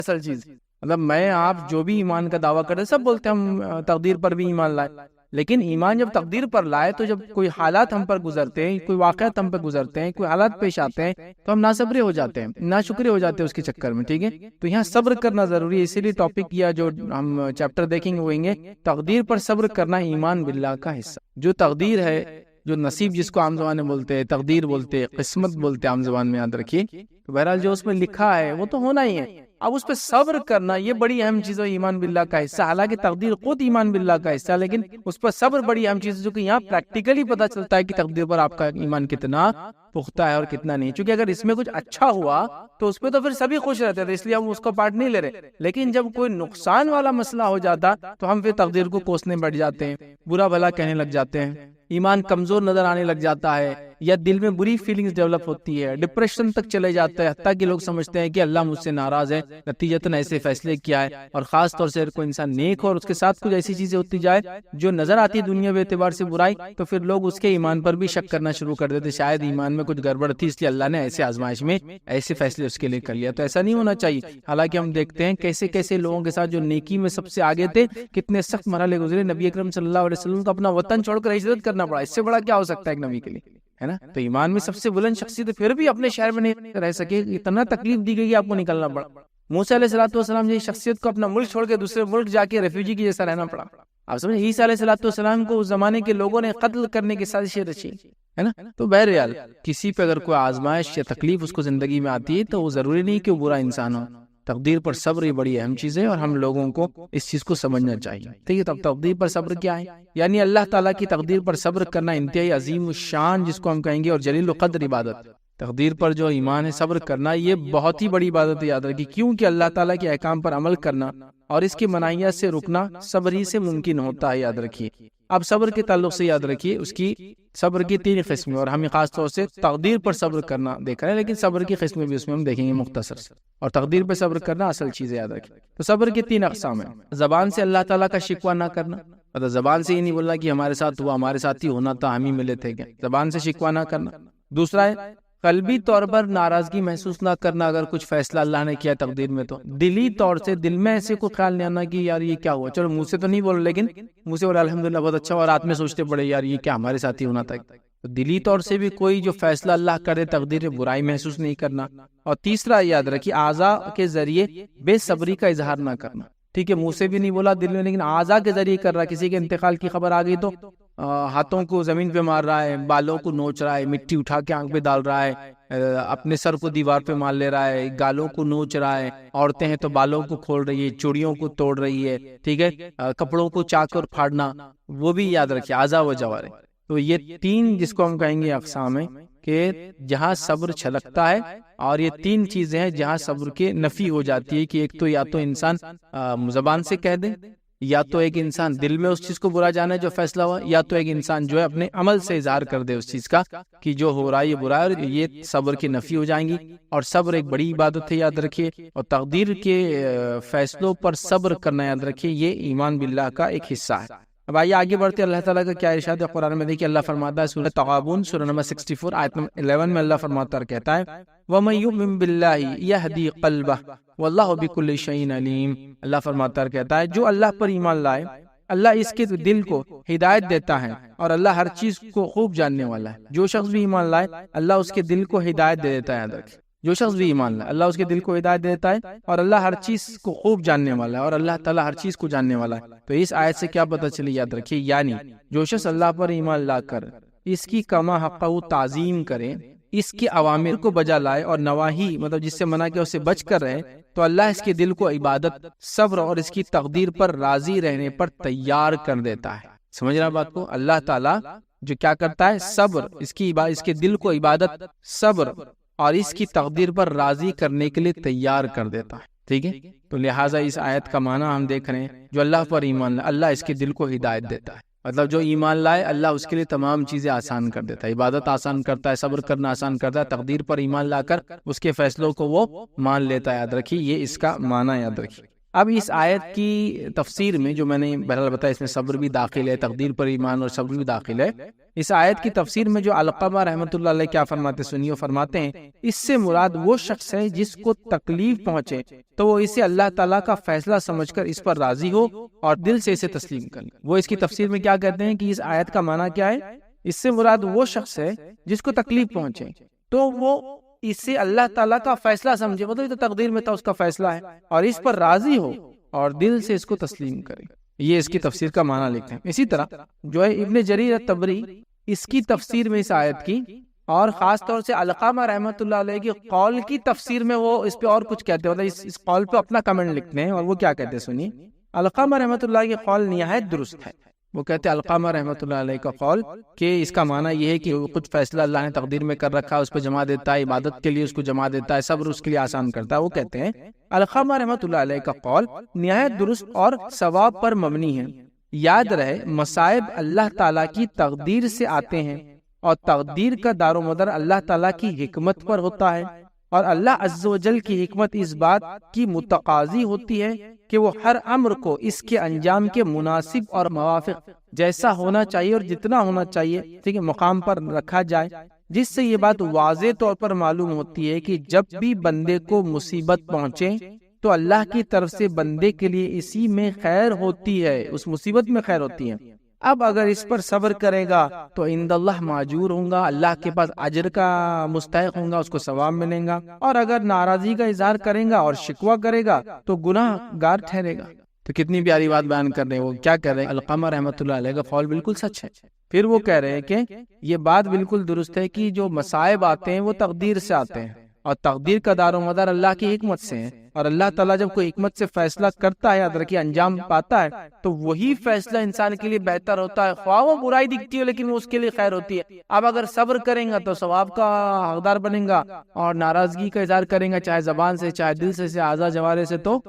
اصل چیز مطلب میں آپ جو بھی ایمان کا دعویٰ کرتے سب بولتے ہیں ہم تقدیر پر بھی ایمان لائے، لیکن ایمان جب تقدیر پر لائے تو جب کوئی حالات ہم پر گزرتے ہیں، کوئی واقعات ہم پر گزرتے ہیں، کوئی حالات پیش آتے ہیں تو ہم ناصبرے ہو جاتے ہیں، ناشکرے ہو جاتے ہیں اس کے چکر میں، ٹھیک ہے؟ تو یہاں صبر کرنا ضروری ہے، اسی لیے ٹاپک یا جو ہم چیپٹر دیکھیں گے وہ ہیں گے تقدیر پر صبر کرنا ایمان باللہ کا حصہ۔ جو تقدیر ہے، جو نصیب جس کو عام زبان میں بولتے ہیں، تقدیر بولتے ہیں، قسمت بولتے ہیں عام زبان میں، یاد رکھیے، تو بہرحال جو اس میں لکھا ہے وہ تو ہونا ہی ہے، اب اس پہ صبر کرنا یہ بڑی اہم چیز ہے، ایمان باللہ کا حصہ۔ حالانکہ تقدیر خود ایمان باللہ کا حصہ، لیکن اس پر صبر بڑی اہم چیز ہے، جو کہ یہاں پریکٹیکلی پتہ چلتا ہے کہ تقدیر پر آپ کا ایمان کتنا پختہ ہے اور کتنا نہیں، چونکہ اگر اس میں کچھ اچھا ہوا تو اس پہ تو پھر سبھی خوش رہتے تھے، اس لیے ہم اس کو پارٹ نہیں لے رہے، لیکن جب کوئی نقصان والا مسئلہ ہو جاتا تو ہم پھر تقدیر کو کوسنے بیٹھ جاتے ہیں، برا بھلا کہنے لگ جاتے ہیں، ایمان کمزور نظر آنے لگ جاتا ہے، یا دل میں بری فیلنگز ڈیولپ ہوتی ہے، ڈپریشن تک چلے جاتا ہے، حتیٰ کہ لوگ سمجھتے ہیں کہ اللہ مجھ سے ناراض ہے، نتیجتاً ایسے فیصلے کیا ہے۔ اور خاص طور سے کوئی انسان نیک ہو اور اس کے ساتھ کچھ ایسی چیزیں ہوتی جائے جو نظر آتی ہے دنیا کے اعتبار سے برائی، تو پھر لوگ اس کے ایمان پر بھی شک کرنا شروع کر دیتے، شاید ایمان میں کچھ گڑبڑ تھی اس لیے اللہ نے ایسے آزمائش میں ایسے فیصلے اس کے لیے کر لیا۔ تو ایسا نہیں ہونا چاہیے۔ حالانکہ ہم دیکھتے ہیں کیسے کیسے لوگوں کے ساتھ جو نیکی میں سب سے آگے تھے کتنے سخت مرحلے گزرے، نبی اکرم صلی اللہ علیہ وسلم کو اپنا وطن چھوڑ کر ہجرت کرنا پڑا، اس سے بڑا کیا ہو سکتا ہے ایک نبی کے لیے، ہے نا؟ تو ایمان میں سب سے بلند شخصیت پھر بھی اپنے شہر میں نہیں رہ سکے، اتنا تکلیف دی گئی کہ آپ کو نکلنا پڑا۔ موسیٰ علیہ السلام جیسی شخصیت کو اپنا ملک چھوڑ کے دوسرے ملک جا کے ریفیوجی کی جیسا رہنا پڑا۔ آپ سمجھیں، عیسیٰ علیہ السلام کو اس زمانے کے لوگوں نے قتل کرنے کی سازشیں رچی، ہے نا؟ تو بہرحال کسی پہ اگر کوئی آزمائش یا تکلیف اس کو زندگی میں آتی ہے تو وہ ضروری نہیں کہ وہ برا انسان ہو۔ تقدیر پر صبر یہ بڑی اہم چیز ہے اور ہم لوگوں کو اس چیز کو سمجھنا چاہیے، ٹھیک ہے؟ تب تقدیر پر صبر کیا ہے؟ یعنی اللہ تعالیٰ کی تقدیر پر صبر کرنا انتہائی عظیم الشان جس کو ہم کہیں گے اور جلیل القدر عبادت۔ تقدیر پر جو ایمان ہے، صبر کرنا، یہ بہت ہی بڑی عبادت ہے، یاد رکھیے، کیونکہ اللہ تعالیٰ کے احکام پر عمل کرنا اور اس کی مناہیات سے رکنا صبر ہی سے ممکن ہوتا ہے، یاد رکھیے۔ اب صبر کے تعلق سے یاد رکھیے اس کی صبر کی 3 قسمیں، اور ہم خاص طور سے تقدیر پر صبر کرنا دیکھ رہے ہیں، لیکن صبر کی قسمیں بھی اس میں ہم دیکھیں گے مختصر سے، اور تقدیر پر صبر کرنا اصل چیز ہے، یاد رکھیے۔ تو صبر کی 3 اقسام ہیں۔ زبان سے اللہ تعالیٰ کا شکوہ نہ کرنا، مطلب زبان سے یہ نہیں بولنا کہ ہمارے ساتھ ہوا، ہمارے ساتھ ہی ہونا تھا، ہم ہی ملے تھے کیا، زبان سے شکوہ نہ کرنا۔ دوسرا ہے قلبی طور پر ناراضگی محسوس نہ کرنا، اگر کچھ فیصلہ اللہ نے کیا تقدیر میں تو دلی طور سے دل میں ایسے کوئی خیال نہیں آنا کہ یار یہ کیا ہوا، چلو منہ سے تو نہیں بول لیکن منہ سے بولے الحمدللہ بہت اچھا، اور رات میں سوچتے پڑے یار یہ کیا ہمارے ساتھ ہی ہونا تھا۔ تو دلی طور سے بھی کوئی جو فیصلہ اللہ کرے تقدیر برائی محسوس نہیں کرنا۔ اور تیسرا یاد رکھیے اعضاء کے ذریعے بے صبری کا اظہار نہ کرنا، ٹھیک ہے؟ منہ سے بھی نہیں بولا، دل میں، لیکن اعضاء کے ذریعے کر رہا، کسی کے انتقال کی خبر آ گئی تو ہاتھوں کو زمین پہ مار رہا ہے، بالوں کو نوچ رہا ہے، مٹی اٹھا کے آنکھ پہ ڈال رہا ہے، اپنے سر کو دیوار پہ مار لے رہا ہے، گالوں کو نوچ رہا ہے، عورتیں ہیں تو بالوں کو کھول رہی ہے، چوڑیوں کو توڑ رہی ہے، ٹھیک ہے؟ کپڑوں کو چاک اور پھاڑنا، وہ بھی یاد رکھیے اعضاء و جوارح۔ تو یہ 3 جس کو ہم کہیں گے اقسام ہیں کہ جہاں صبر چھلکتا ہے، اور یہ 3 چیزیں ہیں جہاں صبر کے نفی ہو جاتی ہے، کہ ایک تو یا تو انسان زبان سے کہہ دے، یا تو ایک انسان دل میں اس چیز کو برا جانے جو فیصلہ ہوا، یا تو ایک انسان جو ہے اپنے عمل سے اظہار کر دے اس چیز کا کہ جو ہو رہا ہے یہ برا ہے، اور یہ صبر کی نفی ہو جائیں گی۔ اور صبر ایک بڑی عبادت ہے، یاد رکھیے، اور تقدیر کے فیصلوں پر صبر کرنا، یاد رکھیے، یہ ایمان باللہ کا ایک حصہ ہے۔ اب آئیے آگے بڑھتے، اللہ تعالیٰ کا کیا ارشاد ہے قرآن میں، دیکھیے اللہ فرماتا ہے سورہ تغابن سورہ نمبر 64 آیت نمبر 11 میں اللہ فرماتا ہے، کہتا ہے وَمَن يُؤْمِن بِاللَّهِ يَهْدِي قَلْبَهُ وَاللَّهُ بِكُلِّ شَيْءٍ عَلِيمٌ۔ اللہ فرماتا ہے، کہتا ہے جو اللہ پر ایمان لائے اللہ اس کے دل کو ہدایت دیتا ہے، اور اللہ ہر چیز کو خوب جاننے والا ہے۔ جو شخص بھی ایمان لائے اللہ اس کے دل کو ہدایت دے دیتا ہے، یاد رکھیں، جو شخص بھی ایمان لائے اللہ اس کے دل کو ہدایت دیتا ہے، اور اللہ ہر چیز کو خوب جاننے والا ہے، اور اللہ تعالیٰ ہر چیز کو جاننے والا ہے۔ تو اس آیت سے کیا پتہ چلی، یاد رکھیے، یعنی جو شخص اللہ پر ایمان لا کر اس کی کما حقہ تعظیم کرے، اس کے اوامر کو بجا لائے اور نواہی مطلب جس سے منع کیا اسے بچ کر رہے، تو اللہ اس کے دل کو عبادت، صبر اور اس کی تقدیر پر راضی رہنے پر تیار کر دیتا ہے۔ سمجھ رہا بات کو؟ اللہ تعالیٰ جو کیا کرتا ہے، صبر، اس کے دل کو عبادت، صبر اور اس کی تقدیر پر راضی کرنے کے لیے تیار کر دیتا ہے، ٹھیک ہے؟ تو لہٰذا اس آیت کا معنی ہم دیکھ رہے ہیں، جو اللہ پر ایمان لائے اللہ اس کے دل کو ہدایت دیتا ہے، مطلب جو ایمان لائے اللہ اس کے لیے تمام چیزیں آسان کر دیتا ہے، عبادت آسان کرتا ہے، صبر کرنا آسان کرتا ہے، تقدیر پر ایمان لا کر اس کے فیصلوں کو وہ مان لیتا ہے، یاد رکھیے، یہ اس کا معنی یاد رکھیے۔ اب اس آیت کی تفسیر میں جو میں نے بہرحال بتایا، اس میں صبر بھی داخل ہے، تقدیر پر ایمان اور صبر بھی داخل ہے۔ اس آیت کی تفسیر میں جو علقمہ رحمۃ اللہ علیہ کیا فرماتے سنیے، فرماتے ہیں اس سے مراد وہ شخص ہے جس کو تکلیف پہنچے تو وہ اسے اللہ تعالیٰ کا فیصلہ سمجھ کر اس پر راضی ہو اور دل سے اسے تسلیم کر لے۔ وہ اس کی تفسیر میں کیا کہتے ہیں کہ اس آیت کا معنی کیا ہے، اس سے مراد وہ شخص ہے جس کو تکلیف پہنچے تو وہ اس سے اللہ تعالیٰ کا فیصلہ سمجھے، مطلب یہ تو تقدیر میں تھا، اس کا فیصلہ ہے، اور اس پر راضی ہو اور دل سے اس کو تسلیم کرے۔ یہ اس کی تفسیر کا معنی لکھتے ہیں۔ اسی طرح جو ہے ابن جریر الطبری اس کی تفسیر میں اس آیت کی، اور خاص طور سے علقمہ رحمۃ اللہ علیہ کے قول کی تفسیر میں وہ اس پہ اور کچھ کہتے ہیں، مطلب اس قول پہ اپنا کمنٹ لکھتے ہیں، اور وہ کیا کہتے ہیں سنیے۔ علقمہ رحمۃ اللہ کے قول نہایت درست ہے۔ وہ کہتے ہیں علقمہ رحمۃ اللہ علیہ کا قول کہ اس کا معنی یہ ہے کہ کچھ فیصلہ اللہ نے تقدیر میں کر رکھا ہے، اس پہ جمع دیتا ہے، عبادت کے لیے اس کو جمع دیتا ہے، صبر اس کے لیے آسان کرتا ہے۔ وہ کہتے ہیں علقمہ رحمۃ اللہ علیہ کا قول نہایت درست اور ثواب پر مبنی ہے۔ یاد رہے مصائب اللہ تعالیٰ کی تقدیر سے آتے ہیں، اور تقدیر کا دار و مدار اللہ تعالیٰ کی حکمت پر ہوتا ہے، اور اللہ عز و جل کی حکمت اس بات کی متقاضی ہوتی ہے کہ وہ ہر امر کو اس کے انجام کے مناسب اور موافق جیسا ہونا چاہیے اور جتنا ہونا چاہیے ٹھیک ہے مقام پر رکھا جائے، جس سے یہ بات واضح طور پر معلوم ہوتی ہے کہ جب بھی بندے کو مصیبت پہنچے تو اللہ کی طرف سے بندے کے لیے اسی میں خیر ہوتی ہے، اس مصیبت میں خیر ہوتی ہے۔ اب اگر اس پر صبر کرے گا تو عند اللہ ماجور ہوں گا، اللہ کے پاس اجر کا مستحق ہوں گا، اس کو ثواب ملے گا، اور اگر ناراضی کا اظہار کرے گا اور شکوہ کرے گا تو گناہ گار ٹھہرے گا۔ تو کتنی پیاری بات بیان کر رہے ہیں، وہ کیا کہہ رہے ہیں، علقمہ رحمۃ اللہ علیہ کا قول بالکل سچ ہے۔ پھر وہ کہہ رہے ہیں کہ یہ بات بالکل درست ہے کہ جو مصائب آتے ہیں وہ تقدیر سے آتے ہیں، اور تقدیر کا دار و مدار اللہ کی حکمت سے ہے، اور اللہ تعالیٰ جب کوئی حکمت سے فیصلہ کرتا ہے، یاد رکھیے انجام پاتا ہے، تو وہی فیصلہ انسان کے لیے بہتر ہوتا ہے، خواہ وہ برائی دکھتی ہے لیکن وہ اس کے لیے خیر ہوتی ہے۔ اب اگر صبر کریں گا تو ثواب کا حقدار بنیں گا، اور ناراضگی کا اظہار کریں گا چاہے زبان سے چاہے دل سے اعضاء جوارح سے تو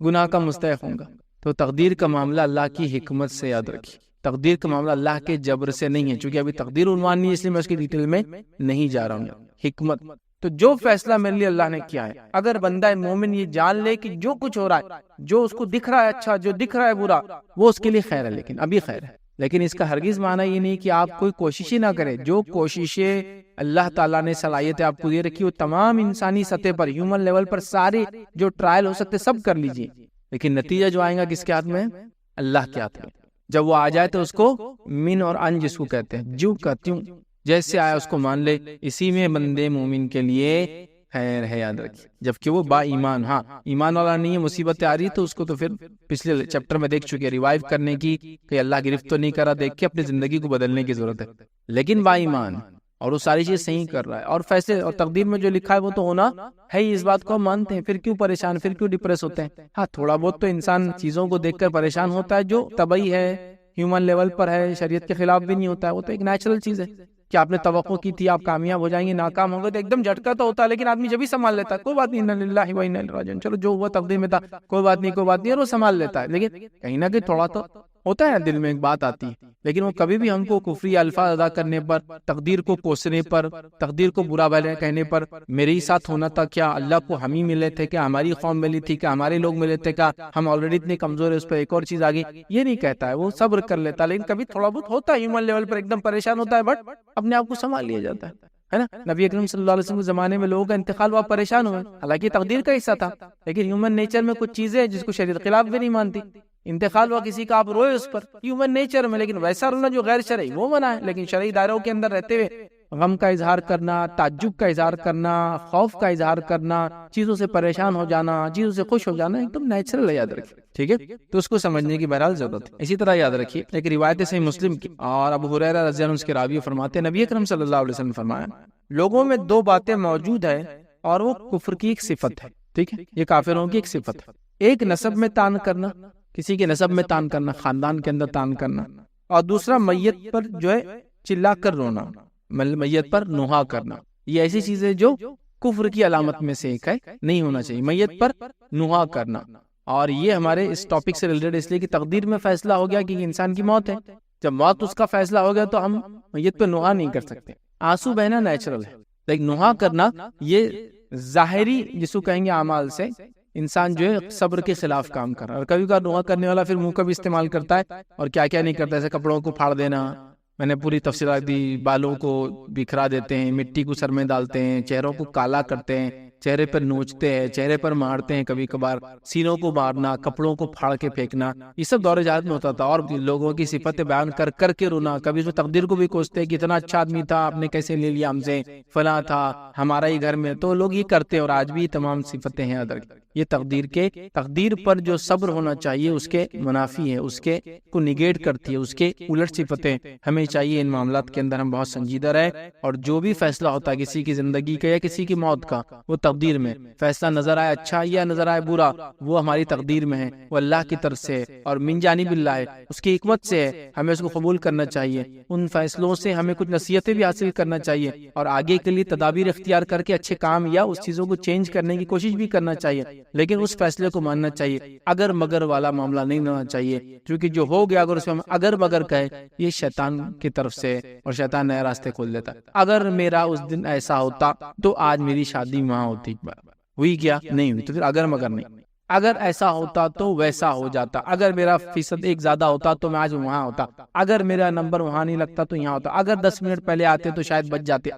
گناہ کا مستحق ہوں گا۔ تو تقدیر کا معاملہ اللہ کی حکمت سے، یاد رکھیے تقدیر کا معاملہ اللہ کے جبر سے نہیں ہے، چونکہ ابھی تقدیر عنوان نہیں ہے اس لیے میں اس کی ڈیٹیل میں نہیں جا رہا ہوں۔ حکمت تو جو فیصلہ میرے لیے اللہ نے کیا ہے، اگر بندہ مومن یہ جان لے کہ جو کچھ ہو رہا ہے، جو اس کو دکھ رہا ہے اچھا، جو دکھ رہا ہے برا، وہ اس کے لیے خیر ہے، لیکن ابھی خیر ہے۔ لیکن اس کا ہرگز معنی یہ نہیں کہ آپ کوئی کوشش ہی نہ کریں۔ جو کوششیں اللہ تعالیٰ نے صلاحیتیں آپ کو دے رکھی وہ تمام انسانی سطح پر، ہیومن لیول پر سارے جو ٹرائل ہو سکتے سب کر لیجئے، لیکن نتیجہ جو آئے گا کس کے ہاتھ میں؟ اللہ کے ہاتھ میں۔ جب وہ آ جائے تو اس کو من اور ان جس کو کہتے ہیں، جو کا تیوں جیسے آیا اس کو مان لے، اسی میں بندے مومن کے لیے خیر ہے، یاد رکھیے۔ جبکہ وہ با ایمان، ہاں ایمان والا نہیں ہے، مصیبتیں آ رہی تو اس کو تو پھر پچھلے چیپٹر میں دیکھ چکے، ریوائیو کرنے کی کہ اللہ گرفت تو نہیں کرا، دیکھ کے اپنی زندگی کو بدلنے کی ضرورت ہے۔ لیکن با ایمان اور وہ ساری چیز صحیح کر رہا ہے، اور فیصلے اور تقدیر میں جو لکھا ہے وہ تو ہونا ہے ہی، اس بات کو ہم مانتے ہیں، پھر کیوں پریشان، پھر کیوں ڈپریس ہوتے ہیں؟ ہاں تھوڑا بہت تو انسان چیزوں کو دیکھ کر پریشان ہوتا ہے جو طبعی ہے، ہیومن لیول پر ہے، شریعت کے خلاف بھی نہیں ہوتا ہے، وہ تو ایک نیچرل چیز ہے کہ آپ نے توقع کی تھی آپ کامیاب ہو جائیں گے، ناکام ہوں گے تو ایک دم جھٹکا تو ہوتا ہے، لیکن آدمی جب ہی سنبھال لیتا ہے، کوئی بات نہیں، انا للہ و انا الیہ راجعون، چلو جو ہوا تقدیر میں تھا، کوئی بات نہیں، اور وہ سنبھال لیتا ہے۔ لیکن کہیں نہ کہیں تھوڑا تو ہوتا ہے، دل میں ایک بات آتی ہے، لیکن وہ کبھی بھی ہم کو کفری الفاظ ادا کرنے پر، تقدیر کو کوسنے پر، تقدیر کو برا بھلا کہنے پر، میرے ہی ساتھ ہونا تھا کیا، اللہ کو ہم ہی ملے تھے کیا، ہماری قوم ملی تھی کیا، ہمارے لوگ ملے تھے کیا، ہم آلریڈی اتنے کمزور ہیں، اس پہ ایک اور چیز آگئی، یہ نہیں کہتا ہے، وہ صبر کر لیتا ہے۔ لیکن کبھی تھوڑا بہت ہوتا ہے ہیومن لیول پر، ایک دم پریشان ہوتا ہے، بٹ اپنے آپ کو سنبھال لیا جاتا ہے نا۔ نبی اکرم صلی اللہ علیہ وسلم کے زمانے میں لوگوں کا انتقال ہوا، پریشان ہوئے، حالانکہ تقدیر کا حصہ تھا، لیکن ہیومن نیچر میں کچھ چیزیں جس کو شریعت خلاف بھی نہیں مانتی۔ انتقال ہوا کسی کا، آپ روئے اس پر، ہیومن نیچر میں، لیکن ویسا رونا جو غیر شرعی وہ منع ہے، لیکن شرعی دائروں کے اندر رہتے ہوئے غم کا اظہار کرنا، تعجب کا اظہار کرنا، خوف کا اظہار کرنا، چیزوں سے پریشان ہو جانا، چیزوں سے خوش ہو جانا ایک دم نیچرل ہے، یاد رکھیے، ٹھیک ہے، تو اس کو سمجھنے کی بہرحال ضرورت ہے۔ اسی طرح یاد رکھیے ایک روایت صحیح مسلم کی، اور ابو ہریرہ رضی اللہ عنہ اس کے راوی فرماتے ہیں نبی اکرم صلی اللہ علیہ وسلم فرمایا، لوگوں میں دو باتیں موجود ہیں اور وہ کفر کی ایک صفت ہے، ٹھیک ہے، یہ کافروں کی ایک صفت ہے۔ ایک نسب میں تان کرنا، کسی کے نسب میں تان کرنا، خاندان کے اندر تان کرنا، اور دوسرا میت پر جو ہے چلا کر رونا، میت پر نوحہ کرنا۔ یہ ایسی چیزیں جو کفر کی علامت میں سے ایک ہے، نہیں ہونا چاہیے میت پر نوحہ کرنا۔ اور یہ ہمارے اس ٹاپک سے ریلیٹڈ اس لیے کہ تقدیر میں فیصلہ ہو گیا کہ انسان کی موت ہے، جب موت اس کا فیصلہ ہو گیا تو ہم میت پہ نوحہ نہیں کر سکتے۔ آنسو بہنا نیچرل ہے، لیکن نوحہ کرنا یہ ظاہری جس کو کہیں گے اعمال سے، انسان جو ہے صبر کے خلاف کام کر رہا ہے. اور کبھی کبھار دعا کرنے والا پھر منہ کا بھی استعمال کرتا ہے اور کیا کیا نہیں کرتا. ایسے کپڑوں کو پھاڑ دینا، میں نے پوری تفصیلات دی، بالوں کو بکھرا دیتے ہیں، مٹی کو سر میں ڈالتے ہیں، چہروں کو کالا کرتے ہیں، چہرے پر نوچتے ہیں، چہرے پر مارتے ہیں، کبھی کبھار سینوں کو مارنا، کپڑوں کو پھاڑ کے پھینکنا، یہ سب دور جہاد میں ہوتا تھا. اور لوگوں کی صفت بیان کر کر کے رونا. کبھی اس میں تقدیر کو بھی کوستے کہ اتنا اچھا آدمی تھا، آپ نے کیسے لے لیا ہم سے، فلاں تھا ہمارا ہی گھر میں. تو لوگ یہ کرتے ہیں اور آج بھی یہ تمام صفتیں ہیں ادر. یہ تقدیر پر جو صبر ہونا چاہیے اس کے منافی ہے، اس کے کو نگیٹ کرتی ہے، اس کے الٹ صفتیں. ہمیں چاہیے ان معاملات کے اندر ہم بہت سنجیدہ رہیں، اور جو بھی فیصلہ ہوتا ہے کسی کی زندگی کا یا کسی کی موت کا، وہ تقدیر میں فیصلہ نظر آئے اچھا یا نظر آئے برا، وہ ہماری تقدیر میں ہے، وہ اللہ کی طرف سے اور من جانب اللہ ہے، اس کی حکمت سے ہے. ہمیں اس کو قبول کرنا چاہیے. ان فیصلوں سے ہمیں کچھ نصیحتیں بھی حاصل کرنا چاہیے اور آگے کے لیے تدابیر اختیار کر کے اچھے کام یا اس چیزوں کو چینج کرنے کی کوشش بھی کرنا چاہیے. لیکن اس فیصلے کو ماننا چاہیے. اگر مگر والا معاملہ نہیں ہونا چاہیے، کیونکہ جو ہو گیا اگر اس میں ہم اگر مگر کہے، یہ شیطان کی طرف سے، اور شیطان نئے راستے کھول دیتا ہے. اگر میرا اس دن ایسا ہوتا تو آج میری شادی وہاں ہوتی. ہوئی کیا؟ نہیں ہوئی. تو پھر اگر مگر نہیں. اگر ایسا ہوتا تو ویسا ہو جاتا. اگر میرا فیصد ایک زیادہ ہوتا تو میں آج وہاں ہوتا. اگر میرا نمبر وہاں نہیں لگتا تو یہاں ہوتا. اگر 10 منٹ پہلے آتے تو شاید بچ جاتے.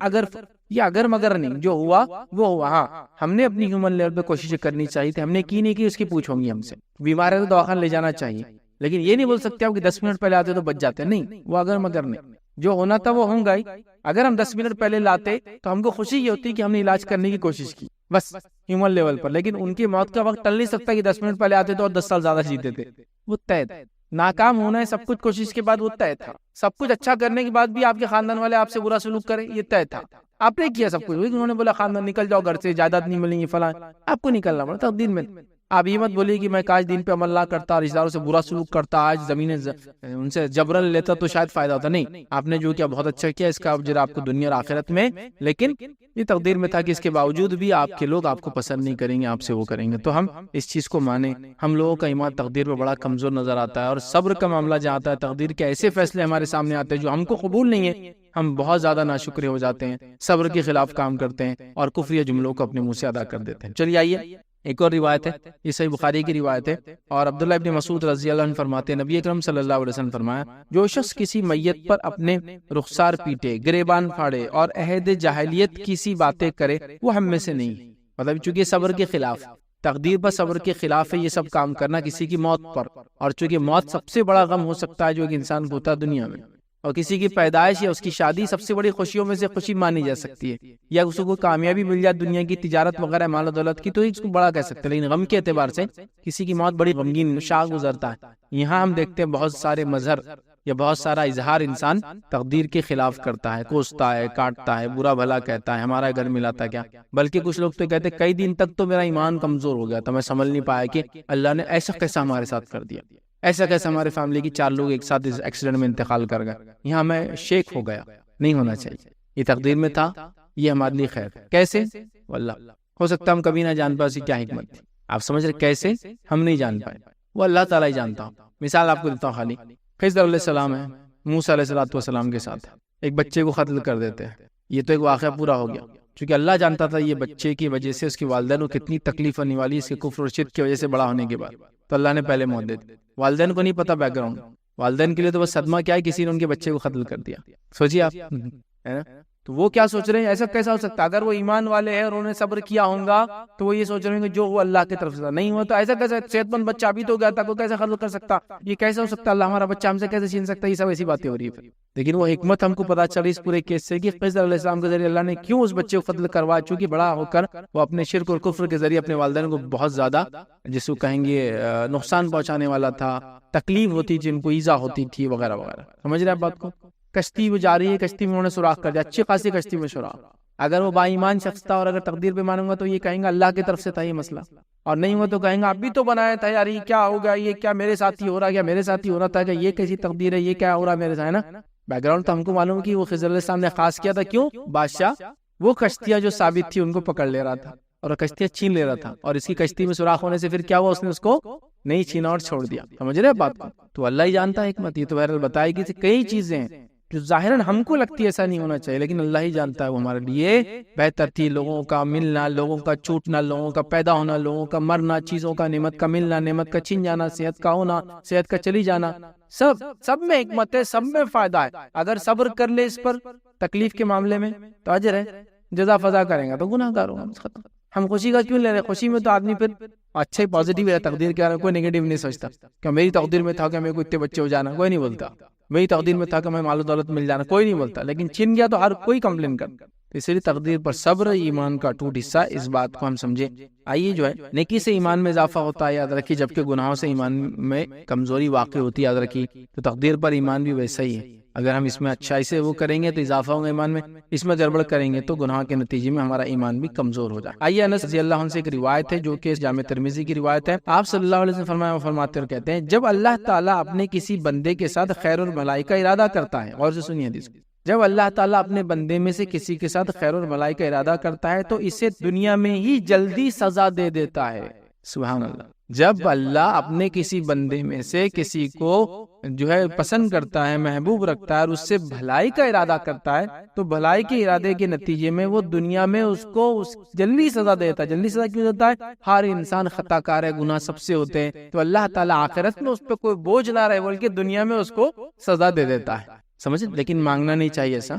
اگر مگر نہیں، جو ہوا وہ ہوا. ہاں، ہم نے اپنی ہیومن لیول پہ کوشش کرنی چاہیے تھی، ہم نے کی نہیں کی، اس کی پوچھ ہوں گی ہم سے. بیمار ہے تو دواخانہ لے جانا چاہیے، لیکن یہ نہیں بول سکتے آپ کہ 10 منٹ پہلے آتے تو بچ جاتے. نہیں، وہ اگر مگر نہیں. جو ہونا تھا وہ ہوں گا ہی. اگر ہم 10 منٹ پہلے لاتے تو ہم کو خوشی یہ ہوتی کہ ہم نے علاج کرنے کی کوشش کی، بس ہیومن لیول پر. لیکن ان کی موت کا وقت ٹل نہیں سکتا کہ 10 منٹ پہلے آتے تو اور 10 سال زیادہ جیتے تھے. وہ طے تھا. ناکام ہونا ہے سب کچھ کوشش کے بعد، وہ طے تھا. سب کچھ اچھا کرنے کے بعد بھی آپ کے خاندان والے آپ سے برا سلوک کریں، یہ طے تھا. آپ نے کیا سب کچھ، انہوں نے بولا خاندان نکل جاؤ گھر سے، جائیداد نہیں ملیں گی فلاں، آپ کو نکلنا پڑا تقدیر میں. آپ یہ مت بولیے کہ میں کاش دین پہ عمل نہ کرتا، رشتہ داروں سے برا سلوک کرتا، آج زمینیں ان سے جبرن لیتا تو شاید فائدہ ہوتا. نہیں، آپ نے جو کیا بہت اچھا کیا، اس کا اجر آپ کو دنیا اور آخرت میں. لیکن یہ تقدیر میں تھا کہ اس کے باوجود بھی آپ کے لوگ آپ کو پسند نہیں کریں گے، آپ سے وہ کریں گے. تو ہم اس چیز کو مانیں. ہم لوگوں کا ایمان تقدیر پہ بڑا کمزور نظر آتا ہے، اور صبر کا معاملہ جہاں آتا ہے، تقدیر کے ایسے فیصلے ہمارے سامنے آتے ہیں جو ہم کو قبول نہیں ہے، ہم بہت زیادہ ناشکرے ہو جاتے ہیں، صبر کے خلاف کام کرتے ہیں اور کفری جملوں کو اپنے منہ سے ادا کر دیتے ہیں. چلیے آئیے ایک اور روایت ہے، یہ صحیح بخاری کی روایت ہے، اور عبداللہ ابن مسعود رضی اللہ عنہ فرماتے ہیں، نبی اکرم صلی اللہ علیہ وسلم فرمایا، جو شخص کسی میت پر اپنے رخسار پیٹے، گریبان پھاڑے اور عہد جاہلیت کی سی باتیں کرے، وہ ہم میں سے نہیں. مطلب چونکہ صبر کے خلاف، تقدیر پر صبر کے خلاف ہے یہ سب کام کرنا کسی کی موت پر. اور چونکہ موت سب سے بڑا غم ہو سکتا ہے جو ایک انسان کو ہوتا ہے دنیا میں، اور کسی کی پیدائش یا اس کی شادی سب سے بڑی خوشیوں میں سے خوشی مانی جا سکتی ہے، یا اس کو کامیابی مل جائے دنیا کی تجارت وغیرہ مال و دولت کی تو اس کو بڑا کہہ سکتے ہیں. لیکن غم کے اعتبار سے کسی کی موت بڑی غمگین شاہ گزرتا ہے. یہاں ہم دیکھتے ہیں بہت سارے مظہر یا بہت سارا اظہار انسان تقدیر کے خلاف کرتا ہے، کوستا ہے، کاٹتا ہے، برا بھلا کہتا ہے، ہمارا گھر ملا تھا کیا. بلکہ کچھ لوگ تو کہتے ہیں کئی دن تک تو میرا ایمان کمزور ہو گیا تھا، میں سمجھ نہیں پایا کہ اللہ نے ایسا کیسا ہمارے ساتھ کر دیا، ایسا کیسا ہمارے فیملی کی 4 لوگ ایک ساتھ ایکسیڈنٹ میں انتقال کر گئے، یہاں میں شیک ہو گیا. نہیں ہونا چاہیے، یہ تقدیر میں تھا، یہ ہمارے لیے خیر. کیسے؟ واللہ ہو سکتا ہم کبھی نہ جان پائے اسی کیا حکمت تھی. آپ سمجھ رہے کیسے ہم نہیں جان پائے، وہ اللہ تعالیٰ ہی جانتا ہوں. مثال آپ کو دیتا ہوں خالی. خضر علیہ السلام ہے، موسیٰ علیہ السلام کے ساتھ ایک بچے کو قتل کر دیتے ہیں. یہ تو ایک واقعہ پورا ہو گیا، چونکہ اللہ جانتا تھا یہ بچے کی وجہ سے اس کے والدین کو کتنی تکلیف ہونے والی، اس کے کفر اور شرک کی وجہ سے بڑا ہونے کے بعد. تو اللہ نے پہلے موت دے دی. والدین کو نہیں پتا بیک گراؤنڈ، والدین کے لیے تو بس صدمہ کیا ہے کسی نے ان کے بچے کو قتل کر دیا. سوچیے آپ، ہے نا؟ تو وہ کیا سوچ رہے ہیں ایسا کیسا ہو سکتا ہے؟ اگر وہ ایمان والے ہیں اور انہوں نے صبر کیا ہوگا تو وہ یہ سوچ رہے ہیں کہ جو وہ اللہ کی طرف سے نہیں ہوا تو ایسا کیسا صحت مند بچہ ابھی تو گیا تھا، کوئی کیسا قتل کر سکتا، یہ کیسا ہو سکتا، اللہ ہمارا بچہ ہم سے کیسے چھین سکتا. یہ سب ایسی باتیں ہو رہی ہے. لیکن وہ حکمت ہم کو پتا چلی اس پورے کیس سے کہ خضر علیہ السلام کے ذریعے اللہ نے کیوں اس بچے کو قتل کروا، چونکہ بڑا ہو کر وہ اپنے شرک اور کفر کے ذریعے اپنے والدین کو بہت زیادہ جس کو کہیں گے نقصان پہنچانے والا تھا، تکلیف ہوتی تھی، ان کو ایذا ہوتی تھی وغیرہ وغیرہ. سمجھ رہے ہیں بات کو؟ کشتی وہ جا رہی ہے، کشتی میں انہوں نے سوراخ کر دیا، اچھی خاصی کشتی میں سوراخ. اگر وہ با ایمان شخص تھا اور اگر تقدیر پہ مانوں گا تو یہ کہیں گا اللہ کی طرف سے تھا یہ مسئلہ، اور نہیں ہوا تو کہیں گا اب بھی تو بنایا تھا یار، یہ کیا ہو گیا، یہ کیا میرے ساتھ ہی ہو رہا، کیا میرے ساتھ ہی ہو رہا تھا، کہ یہ کیسی تقدیر ہے، یہ کیا ہو رہا میرے ساتھ، ہے نا. بیک گراؤنڈ تو ہم کو معلوم کہ وہ خضر علیہ السلام نے خاص کیا تھا. کیوں؟ بادشاہ وہ کشتیاں جو ثابت تھی ان کو پکڑ لے رہا تھا اور کشتیاں چھین لے رہا تھا، اور اس کی کشتی میں سوراخ ہونے سے پھر کیا ہوا، اس نے اس کو نہیں چھینا اور چھوڑ دیا. سمجھ رہے بات کو؟ تو اللہ ہی جانتا ہے حکمت. یہ تو بہرحال بتائے گی کئی چیزیں ہیں جو ظاہراً ہم کو لگتی ہے ایسا نہیں ہونا چاہیے، لیکن اللہ ہی جانتا ہے وہ ہمارے لیے بہتر تھی۔ لوگوں کا ملنا، لوگوں کا چھوٹنا، لوگوں کا پیدا ہونا، لوگوں کا مرنا، چیزوں کا نعمت کا ملنا، نعمت کا چھن جانا، صحت کا ہونا، صحت کا چلی جانا، سب میں حکمت ہے، سب میں فائدہ ہے۔ اگر صبر کر لے اس پر تکلیف کے معاملے میں تو اجر ہے، جزا فضا کریں گا تو گناہ گار ہوگا، بس ختم۔ ہم خوشی کا کیوں لے رہے؟ خوشی میں تو آدمی پھر اچھا ہی پازیٹیو ہے، تقدیر کے بارے میں کوئی نیگیٹو نہیں سوچتا کہ میری تقدیر میں تھا کہ میرے کو اتنے بچے ہو جانا، کوئی نہیں بولتا۔ میری تقدیر میں تھا کہ میں مال و دولت مل جانا، کوئی نہیں بولتا، لیکن چھن گیا تو ہر کوئی کمپلین کرتا۔ تو اس لیے تقدیر پر صبر ایمان کا ٹوٹ حصہ، اس بات کو ہم سمجھیں۔ آئیے جو ہے نیکی سے ایمان میں اضافہ ہوتا ہے، یاد رکھیے، جبکہ گناہوں سے ایمان میں کمزوری واقع ہوتی ہے، یاد رکھیے۔ تو تقدیر پر ایمان بھی ویسا ہی ہے، اگر ہم اس میں اچھائی سے وہ کریں گے تو اضافہ ہوگا ایمان میں، اس میں گڑبڑ کریں گے تو گناہ کے نتیجے میں ہمارا ایمان بھی کمزور ہو جائے۔ آئیے انس رضی اللہ عنہ سے ایک روایت ہے جو کہ جامع ترمذی کی روایت ہے۔ آپ صلی اللہ علیہ وسلم فرماتے اور کہتے ہیں، جب اللہ تعالیٰ اپنے کسی بندے کے ساتھ خیر اور بھلائی کا ارادہ کرتا ہے، غور سے سنیے حدیث، جب اللہ تعالیٰ اپنے بندے میں سے کسی کے ساتھ خیر اور بھلائی کا ارادہ کرتا ہے تو اسے دنیا میں ہی جلدی سزا دے دیتا ہے۔ سبحان اللہ۔ جب اللہ اپنے کسی بندے میں سے کسی کو جو ہے پسند کرتا ہے، محبوب رکھتا ہے اور اس سے بھلائی کا ارادہ کرتا ہے تو بھلائی کے ارادے کے نتیجے میں وہ دنیا میں اس کو جلدی سزا دیتا ہے۔ جلدی سزا کیوں دیتا ہے؟ ہر انسان خطا کار ہے، گناہ سب سے ہوتے ہیں، تو اللہ تعالیٰ آخرت میں اس پہ کوئی بوجھ نہ رہے بلکہ دنیا میں اس کو سزا دے دیتا ہے۔ سمجھ؟ لیکن مانگنا نہیں چاہیے، ایسا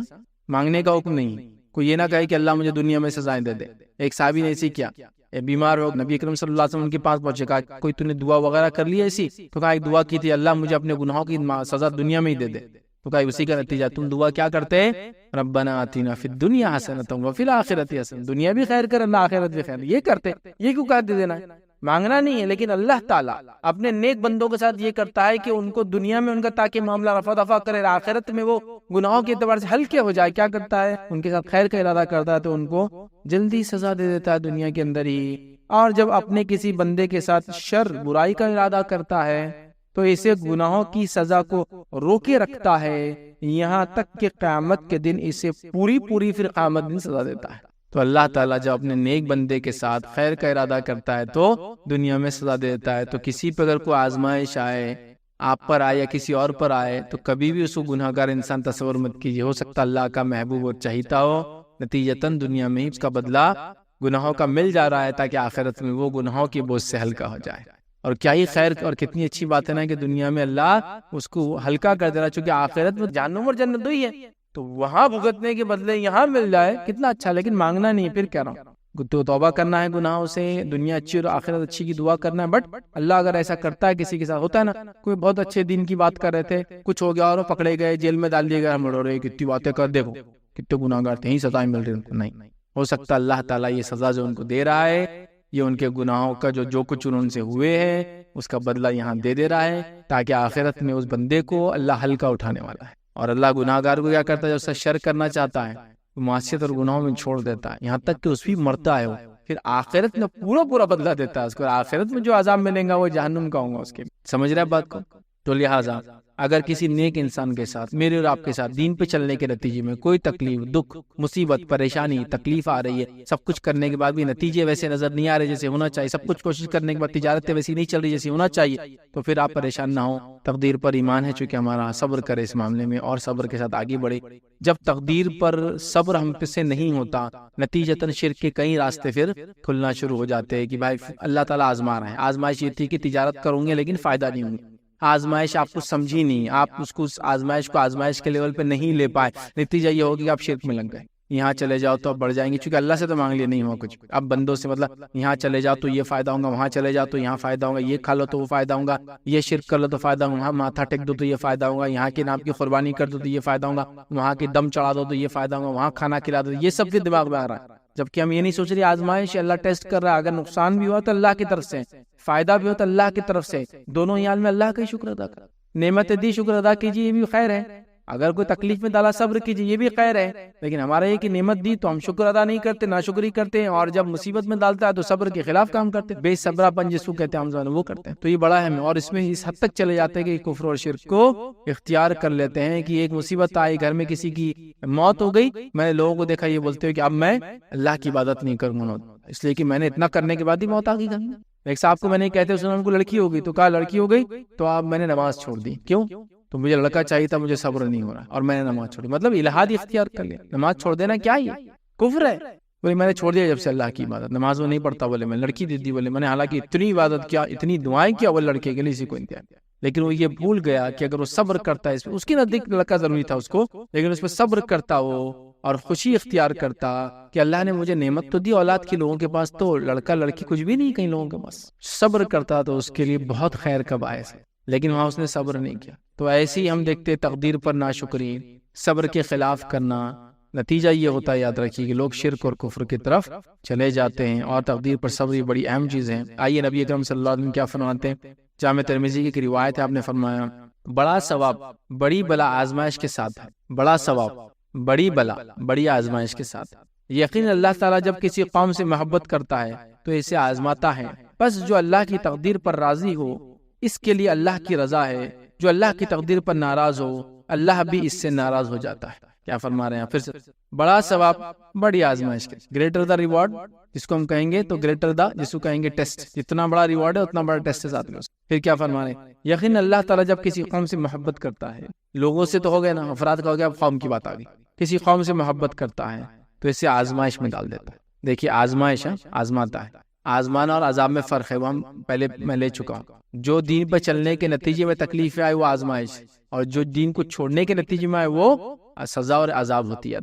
مانگنے کا حکم نہیں۔ کوئی یہ نہ کہے کہ اللہ مجھے دنیا میں سزائیں دے دے۔ ایک صحابی نے ایسی کیا، بیمار ہو، نبی اکرم صلی اللہ علیہ وسلم ان کے پاس پہنچے، کہا کوئی تو نے دعا وغیرہ کر لی ایسی؟ تو کہا ایک دعا کی تھی، اللہ مجھے اپنے گناہوں کی سزا دنیا میں ہی دے دے۔ تو کہا اسی کا نتیجہ تم دعا کیا کرتے ہیں؟ ربنا آتینا فی الدنیا حسنۃ وفی الآخرۃ حسنۃ، دنیا بھی خیر کر، اللہ آخرت بھی خیر، یہ کرتے۔ یہ کیوں کہہ دے دینا ہے؟ مانگنا نہیں ہے، لیکن اللہ تعالیٰ اپنے نیک بندوں کے ساتھ یہ کرتا ہے کہ ان کو دنیا میں ان کا تاکہ معاملہ رفع دفع کرے، آخرت میں وہ گناہوں کے اعتبار سے ہلکے ہو جائے، کیا کرتا ہے؟ ان کے ساتھ خیر کا ارادہ کرتا ہے تو ان کو جلدی سزا دے دیتا ہے دنیا کے اندر ہی۔ اور جب اپنے کسی بندے کے ساتھ شر برائی کا ارادہ کرتا ہے تو اسے گناہوں کی سزا کو روکے رکھتا ہے، یہاں تک کہ قیامت کے دن اسے پوری پھر قیامت دن سزا دیتا ہے۔ تو اللہ تعالیٰ جب اپنے نیک بندے کے ساتھ خیر کا ارادہ کرتا ہے تو دنیا میں سزا دیتا ہے۔ تو کسی پہ اگر کوئی آزمائش آئے، آپ پر آئے یا کسی اور پر آئے، تو کبھی بھی اس کو گناہ گار انسان تصور مت کیجیے، ہو سکتا اللہ کا محبوب اور چہیتا ہو، نتیجتاً دنیا میں ہی اس کا بدلہ گناہوں کا مل جا رہا ہے تاکہ آخرت میں وہ گناہوں کی بوجھ سے ہلکا ہو جائے۔ اور کیا ہی خیر اور کتنی اچھی بات ہے نا کہ دنیا میں اللہ اس کو ہلکا کر دے رہا، چونکہ آخرت میں جہنم اور جنت ہی ہے، تو وہاں بھگتنے کے بدلے یہاں مل جائے، کتنا اچھا۔ لیکن مانگنا نہیں، پھر کہہ رہا ہوں تو توبہ کرنا ہے گناہوں سے، دنیا اچھی اور آخرت اچھی کی دعا کرنا ہے۔ بٹ اللہ اگر ایسا کرتا ہے کسی کے ساتھ، ہوتا ہے نا، کوئی بہت اچھے دین کی بات کر رہے تھے، کچھ ہو گیا اور پکڑے گئے، جیل میں ڈال دیے گئے، ہم لڑ رہے کتنی باتیں کر، دیکھو کتنے گناہ گار تھے، یہی سزائیں مل رہی ان کو۔ نہیں، ہو سکتا اللہ تعالیٰ یہ سزا جو ان کو دے رہا ہے، یہ ان کے گناہوں کا جو کچھ ان سے ہوئے ہیں اس کا بدلہ یہاں دے رہا ہے تاکہ آخرت میں اس بندے کو اللہ ہلکا اٹھانے والا ہے۔ اور اللہ گناہ گار کو کیا کرتا ہے؟ جب اس سے شر کرنا چاہتا ہے، معصیت اور گناہوں میں چھوڑ دیتا ہے، یہاں تک کہ اس بھی مرتا ہے، پھر آخرت میں پورا بدلہ دیتا ہے اس کو۔ آخرت میں جو عذاب ملیں گا وہ جہنم کا ہوگا اس کے۔ سمجھ رہے بات کو؟ تو لہٰذا اگر کسی نیک انسان کے ساتھ، میرے اور آپ کے ساتھ دین پہ چلنے کے نتیجے میں کوئی تکلیف، دکھ، مصیبت، پریشانی، تکلیف آ رہی ہے، سب کچھ کرنے کے بعد بھی نتیجے ویسے نظر نہیں آ رہے جیسے ہونا چاہیے، سب کچھ کوشش کرنے کے بعد تجارت ویسی نہیں چل رہی جیسی ہونا چاہیے، تو پھر آپ پریشان نہ ہوں، تقدیر پر ایمان ہے، چونکہ ہمارا صبر کرے اس معاملے میں اور صبر کے ساتھ آگے بڑھے۔ جب تقدیر پر صبر ہم سے نہیں ہوتا، نتیجتاً شرک کے کئی راستے پھر کھلنا شروع ہو جاتے ہیں کہ بھائی اللہ تعالیٰ آزما رہا ہے۔ آزمائش یہ تھی کہ تجارت کروں گے لیکن فائدہ نہیں ہوگا، آزمائش آپ کو سمجھی نہیں، آپ اس کو آزمائش کو آزمائش کے لیول پہ نہیں لے پائے، نتیجہ یہ ہوگا کہ آپ شرک میں لگ گئے۔ یہاں چلے جاؤ تو اب بڑھ جائیں گے، چونکہ اللہ سے تو مانگ لیے نہیں ہوا کچھ، اب بندوں سے مطلب یہاں چلے جاؤ تو یہ فائدہ ہوگا، وہاں چلے جاؤ تو یہاں فائدہ ہوگا، یہ کھا لو تو وہ فائدہ ہوگا، یہ شرک کر لو تو فائدہ ہوگا، وہاں ماتھا ٹیک دو تو یہ فائدہ ہوگا، یہاں کے نام کی قربانی کر دو تو یہ فائدہ ہوگا، وہاں کے دم چڑھا دو تو یہ فائدہ ہوگا، وہاں کھانا کھلا دو، یہ سب کے دماغ میں آ رہا ہے، جبکہ ہم یہ نہیں سوچ رہے آزمائش اللہ ٹیسٹ کر رہا ہے، اگر نقصان بھی ہوا تو اللہ کی طرف سے، فائدہ بھی ہو تو اللہ کی طرف سے، دونوں ہی حال میں اللہ کا ہی شکر ادا کر، نعمت دی شکر ادا کیجیے، یہ بھی خیر ہے، اگر کوئی تکلیف میں ڈالا صبر کیجیے، یہ بھی خیر ہے، لیکن ہمارا یہ کہ نعمت دی تو ہم شکر ادا نہیں کرتے، ناشکری کرتے ہیں، اور جب مصیبت میں ڈالتا ہے تو صبر کے خلاف کام کرتے ہیں، بے صبرا پن جس کو کہتے ہیں ہم وہ کرتے ہیں، تو یہ بڑا ہے ہمیں، اور اس میں اس حد تک چلے جاتے ہیں کہ کفر اور شرک کو اختیار کر لیتے ہیں کہ ایک مصیبت آئی، گھر میں کسی کی موت ہو گئی، میں نے لوگوں کو دیکھا یہ بولتے ہوئے کہ اب میں اللہ کی عبادت نہیں کروں گا، اس لیے کہ میں نے اتنا کرنے کے بعد ہی موت آ گئی گھر میں۔ ایک صاحب کو میں نے کہتے ہیں ان کو لڑکی ہو گئی، تو کہا لڑکی ہو گئی تو اب میں نے نماز چھوڑ دی، کیوں؟ تو مجھے لڑکا چاہیے تھا، مجھے صبر نہیں ہو رہا اور میں نے نماز چھوڑی، مطلب الہاد اختیار کر لیا۔ نماز چھوڑ دینا کیا ہے؟ کفر ہے۔ بولے میں نے چھوڑ دیا جب سے اللہ کی عبادت، نماز وہ نہیں پڑھتا، بولے میں لڑکی دے دی، بولے میں نے حالانکہ اتنی عبادت کیا، اتنی دعائیں کیا وہ لڑکے کے لیے، اسی کو انتہا، لیکن وہ یہ بھول گیا کہ اگر وہ صبر کرتا ہے، اس کی نزدیک لڑکا ضروری تھا اس کو، لیکن اس پہ صبر کرتا وہ اور خوشی اختیار کرتا کہ اللہ نے مجھے نعمت تو دی اولاد کی، لوگوں کے پاس تو لڑکا لڑکی کچھ بھی نہیں، کئی لوگوں کے پاس، صبر کرتا تو اس کے لیے بہت خیر کا باعث ہے، لیکن وہاں اس نے صبر نہیں کیا۔ تو ایسے ہی ہم دیکھتے تقدیر پر ناشکری، صبر کے خلاف کرنا، نتیجہ یہ ہوتا ہے یاد رکھیے کہ لوگ شرک اور کفر کی طرف چلے جاتے ہیں، اور تقدیر پر صبر یہ بڑی اہم چیز ہے۔ آئیے نبی اکرم صلی اللہ علیہ وسلم کیا فرماتے ہیں، جامع ترمذی کی ایک روایت ہے، آپ نے فرمایا بڑا ثواب بڑی بلا آزمائش کے ساتھ ہے، بڑا ثواب بڑی بلا بڑی آزمائش کے ساتھ۔ یقین اللہ تعالیٰ جب کسی قوم سے محبت کرتا ہے تو اسے آزماتا ہے، بس جو اللہ کی تقدیر پر راضی ہو اس کے لیے اللہ کی رضا ہے، جو اللہ کی تقدیر پر ناراض ہو اللہ بھی اس سے ناراض ہو جاتا ہے۔ کیا فرما رہے ہیں پھر سے، بڑا ثواب بڑی آزمائش کے، گریٹر دا ریوارڈ جس کو ہم کہیں گے، تو گریٹر دا جس کو کہیں گے ٹیسٹ، جتنا بڑا ریوارڈ ہے اتنا بڑا ٹیسٹ ہے ساتھ میں۔ پھر کیا فرما رہے ہیں، یقین اللہ تعالیٰ جب کسی قوم سے محبت کرتا ہے، لوگوں سے تو ہو گئے نا، افراد کا ہو گیا، قوم کی بات آ گئی، کسی قوم سے محبت کرتا ہے تو اسے آزمائش میں ڈال دیتا ہے۔ دیکھیے آزمائش ہے، آزماتا ہے، آزمانا اور عذاب میں فرق ہے، وہ ہم پہلے میں لے چکا ہوں۔ جو دین پر چلنے کے نتیجے میں تکلیفیں آئے وہ آزمائش، اور جو دین کو چھوڑنے کے نتیجے میں آئے وہ سزا اور عذاب ہوتی ہے۔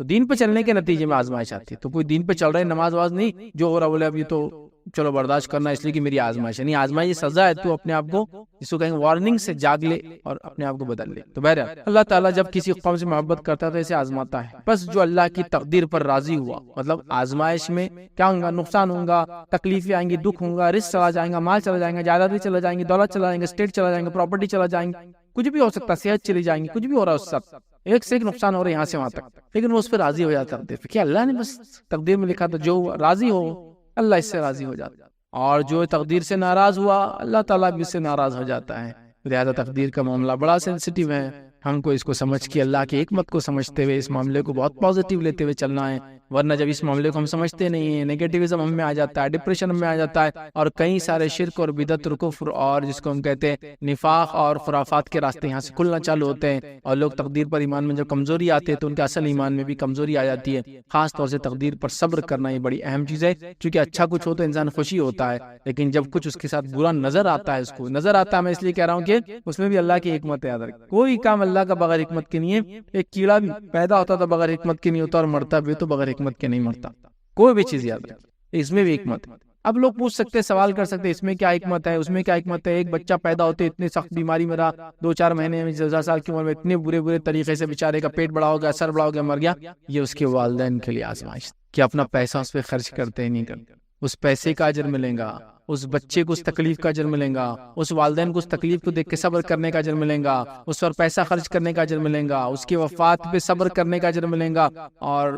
تو دین پہ چلنے کے نتیجے میں آزمائش آتی ہے، تو کوئی دین پہ چل رہا ہے، نماز واز نہیں، جو ہو رہا بولے اب یہ تو چلو برداشت کرنا اس لیے کہ میری آزمائش ہے، نہیں، آزمائش یہ سزا ہے، تو اپنے آپ کو جس کو کہیں وارننگ سے جاگ لے اور اپنے آپ کو بدل لے۔ تو بہرحال اللہ تعالیٰ جب کسی قوم سے محبت کرتا ہے تو اسے آزماتا ہے، بس جو اللہ کی تقدیر پر راضی ہوا، مطلب آزمائش میں کیا ہوگا، نقصان ہوگا، تکلیفیں آئیں گی، دکھ ہوگا، رزق چلا جائیں گا، مال چلا جائیں گا، جائیدادیں چلا جائیں گی، دولت چلا جائیں گے، اسٹیٹ چلا جائیں گے، پراپرٹی چلا جائیں گے، کچھ بھی ہو سکتا ہے، صحت چلی جائیں گی، کچھ بھی ہو رہا ہے، اس ساتھ ایک سے ایک نقصان ہو رہا ہے یہاں سے وہاں تک، لیکن وہ اس پہ راضی ہو جاتا ہے کہ اللہ نے بس تقدیر میں لکھا تھا، جو راضی ہو اللہ اس سے راضی ہو جاتا ہے، اور جو تقدیر سے ناراض ہوا اللہ تعالیٰ بھی اس سے ناراض ہو جاتا ہے۔ لہذا تقدیر کا معاملہ بڑا سینسٹیو ہے، ہم کو اس کو سمجھ کے اللہ کی حکمت کو سمجھتے ہوئے اس معاملے کو بہت پازیٹیو لیتے ہوئے چلنا ہے، ورنہ جب اس معاملے کو ہم سمجھتے نہیں ہیں، نیگیٹیوزم ہم میں آ جاتا ہے، ڈپریشن ہم میں آ جاتا ہے، اور کئی سارے شرک اور بدعت اور کفر اور جس کو ہم کہتے ہیں نفاق اور خرافات کے راستے یہاں سے کھلنا چالو ہوتے ہیں، اور لوگ تقدیر پر ایمان میں جب کمزوری آتے ہیں تو ان کے اصل ایمان میں بھی کمزوری آ جاتی ہے۔ خاص طور سے تقدیر پر صبر کرنا یہ بڑی اہم چیز ہے، کیونکہ اچھا کچھ ہو تو انسان خوشی ہوتا ہے، لیکن جب کچھ اس کے ساتھ برا نظر آتا ہے، اس کو نظر آتا ہے، میں اس لیے کہہ رہا ہوں کہ اس میں بھی اللہ کی حکمت یاد رکھ، کوئی کام اللہ کا بغیر حکمت کے نہیں ہے۔ ایک کیڑا بھی پیدا ہوتا تو بغیر حکمت کے نہیں ہوتا، اور مرتا بھی تو بغیر حکمت کے نہیں مرتا، کوئی بھی چیز یاد رکھیں، اس میں بھی حکمت ہے۔ اب لوگ پوچھ سکتے، سوال کر سکتے، اس میں کیا حکمت ہے، اس میں کیا حکمت ہے، ایک بچہ پیدا ہوتے اتنے سخت بیماری میں رہا، 2-4 مہینے میں 1000 سال کی عمر میں اتنے برے طریقے سے بیچارے کا پیٹ بڑا ہو گیا، سر بڑا ہو گیا، مر گیا، یہ اس کے والدین کے لیے آزمائش کہ اپنا پیسہ اس پہ خرچ کرتے ہی نہیں کرتے، اس پیسے کا اجر ملے گا، اس بچے کو اس تکلیف کا اجر ملے گا، اس والدین کو اس تکلیف کو دیکھ کے صبر کرنے کا اجر ملے گا، اس پر پیسہ خرچ کرنے کا اجر ملے گا، اس کی وفات پہ صبر کرنے کا اجر ملے گا، اور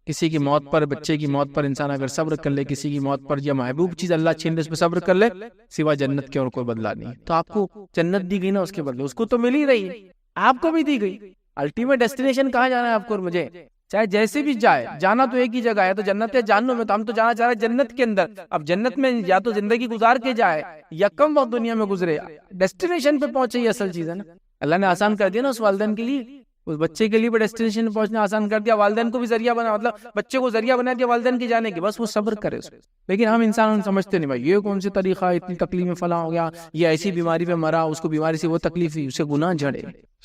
کسی کی موت پر، بچے کی موت پر انسان اگر صبر کر لے، کسی کی موت پر یا محبوب چیز اللہ چھین لے اس پہ صبر کر لے، سوا جنت کے اور کوئی بدلہ نہیں۔ تو آپ کو جنت دی گئی نا، اس کے بدلے اس کو تو مل ہی رہی ہے، آپ کو بھی دی گئی۔ الٹیمیٹ ڈیسٹینیشن کہاں جانا ہے آپ کو اور مجھے، چاہے جیسے بھی جائے، جانا تو ایک ہی جگہ ہے، تو جنت ہے جہنم میں، تو ہم تو جانا چاہ رہے ہیں جنت کے اندر۔ اب جنت میں یا تو زندگی گزار کے جائے یا کم وقت دنیا میں گزرے، ڈیسٹینیشن پہ پہنچے، یہ اصل چیز ہے نا۔ اللہ نے آسان کر دیا نا اس والدین کے لیے، اس بچے کے لیے بھی ڈیسٹینیشن پہنچنا آسان کر دیا، والدین کو بھی ذریعہ بنا، مطلب بچے کو ذریعہ بنا دیا والدین کے جانے کے، بس وہ صبر کرے اس پہ۔ لیکن ہم انسان سمجھتے نہیں، بھائی یہ کون سی طریقہ، اتنی تکلیف میں فلاں ہو گیا، یہ ایسی بیماری پہ مرا، اس کو بیماری سے وہ تکلیف ہوئی، اسے گناہ جھڑے،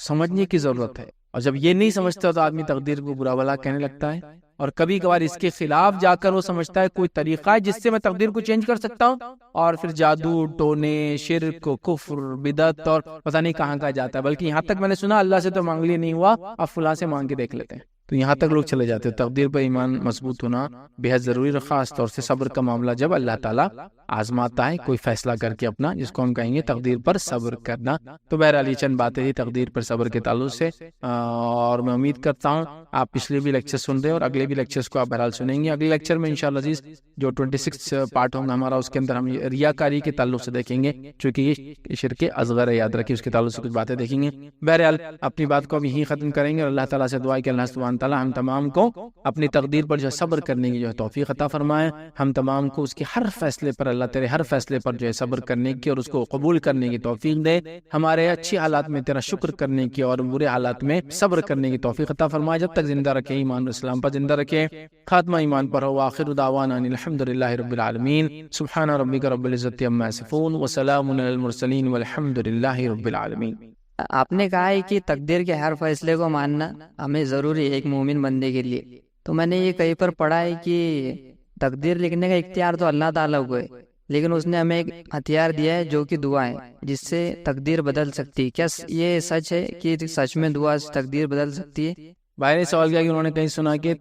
سمجھنے کی ضرورت ہے۔ اور جب یہ نہیں سمجھتا تو آدمی تقدیر کو برا بھلا کہنے لگتا ہے، اور کبھی کبھار اس کے خلاف جا کر وہ سمجھتا ہے کوئی طریقہ ہے جس سے میں تقدیر کو چینج کر سکتا ہوں، اور پھر جادو ٹونے شرک کفر بدعت اور پتہ نہیں کہاں کا جاتا ہے، بلکہ یہاں تک میں نے سنا اللہ سے تو مانگ لیے نہیں ہوا، اب فلاں سے مانگ کے دیکھ لیتے ہیں، تو یہاں تک لوگ چلے جاتے ہیں۔ تقدیر پر ایمان مضبوط ہونا بے حد ضروری ہے، خاص طور سے صبر کا معاملہ جب اللہ تعالیٰ آزماتا ہے کوئی فیصلہ کر کے اپنا، جس کو ہم کہیں گے تقدیر پر صبر کرنا۔ تو بہرحال یہ چند باتیں تھی تقدیر پر صبر کے تعلق سے، اور میں امید کرتا ہوں آپ پچھلے بھی لیکچر سن رہے ہیں اور اگلے بھی لیکچرز کو آپ بہرحال سنیں گے۔ اگلے لیکچر میں انشاءاللہ عزیز جو 26 پارٹ ہوگا ہمارا، اس کے اندر ہم ریاکاری کے تعلق سے دیکھیں گے، چونکہ یہ شرک اصغر ہے، یاد رکھیے، اس کے تعلق سے کچھ باتیں دیکھیں گے۔ بہرحال اپنی بات کو اب یہیں ختم کریں گے، اور اللہ تعالیٰ سے دعا ہے کہ اللہ سبحانہ تعالیٰ ہم تمام کو اپنی تقدیر پر جو صبر کرنے کی جو توفیق عطا فرمائے، ہم تمام کو اس کے ہر فیصلے پر اللہ تیرے ہر فیصلے پر جو ہے صبر کرنے کی اور اس کو قبول کرنے کی توفیق دے. ہمارے اچھی حالات میں تیرا شکر کرنے کی اور برے حالات میں صبر کرنے کی توفیق عطا فرما. جب تک زندہ رکھے ایمان و اسلام پر زندہ رکھے, خاتمہ ایمان پر ہو. آخر دعوانا ان الحمدللہ رب العالمین. سبحان ربک رب العزت عما یصفون وسلام علی المرسلین والحمدللہ رب العالمین. آپ نے کہا ہے کہ تقدیر کے ہر فیصلے کو ماننا ہمیں ضروری ہے ایک مومن بندے کے لیے. تو میں نے یہ کہیں پر پڑھا ہے کہ تقدیر لکھنے کا اختیار تو اللہ تعالیٰ کو ہے, لیکن اس نے ہمیں ایک ہتھیار دیا ہے جو کہ دعا ہے, جس سے تقدیر بدل سکتی ہے. کیا یہ سچ ہے کہ سچ میں دعا سے تقدیر بدل سکتی ہے؟ بھائی نے سوال کیا کہ انہوں نے کہیں سنا کہ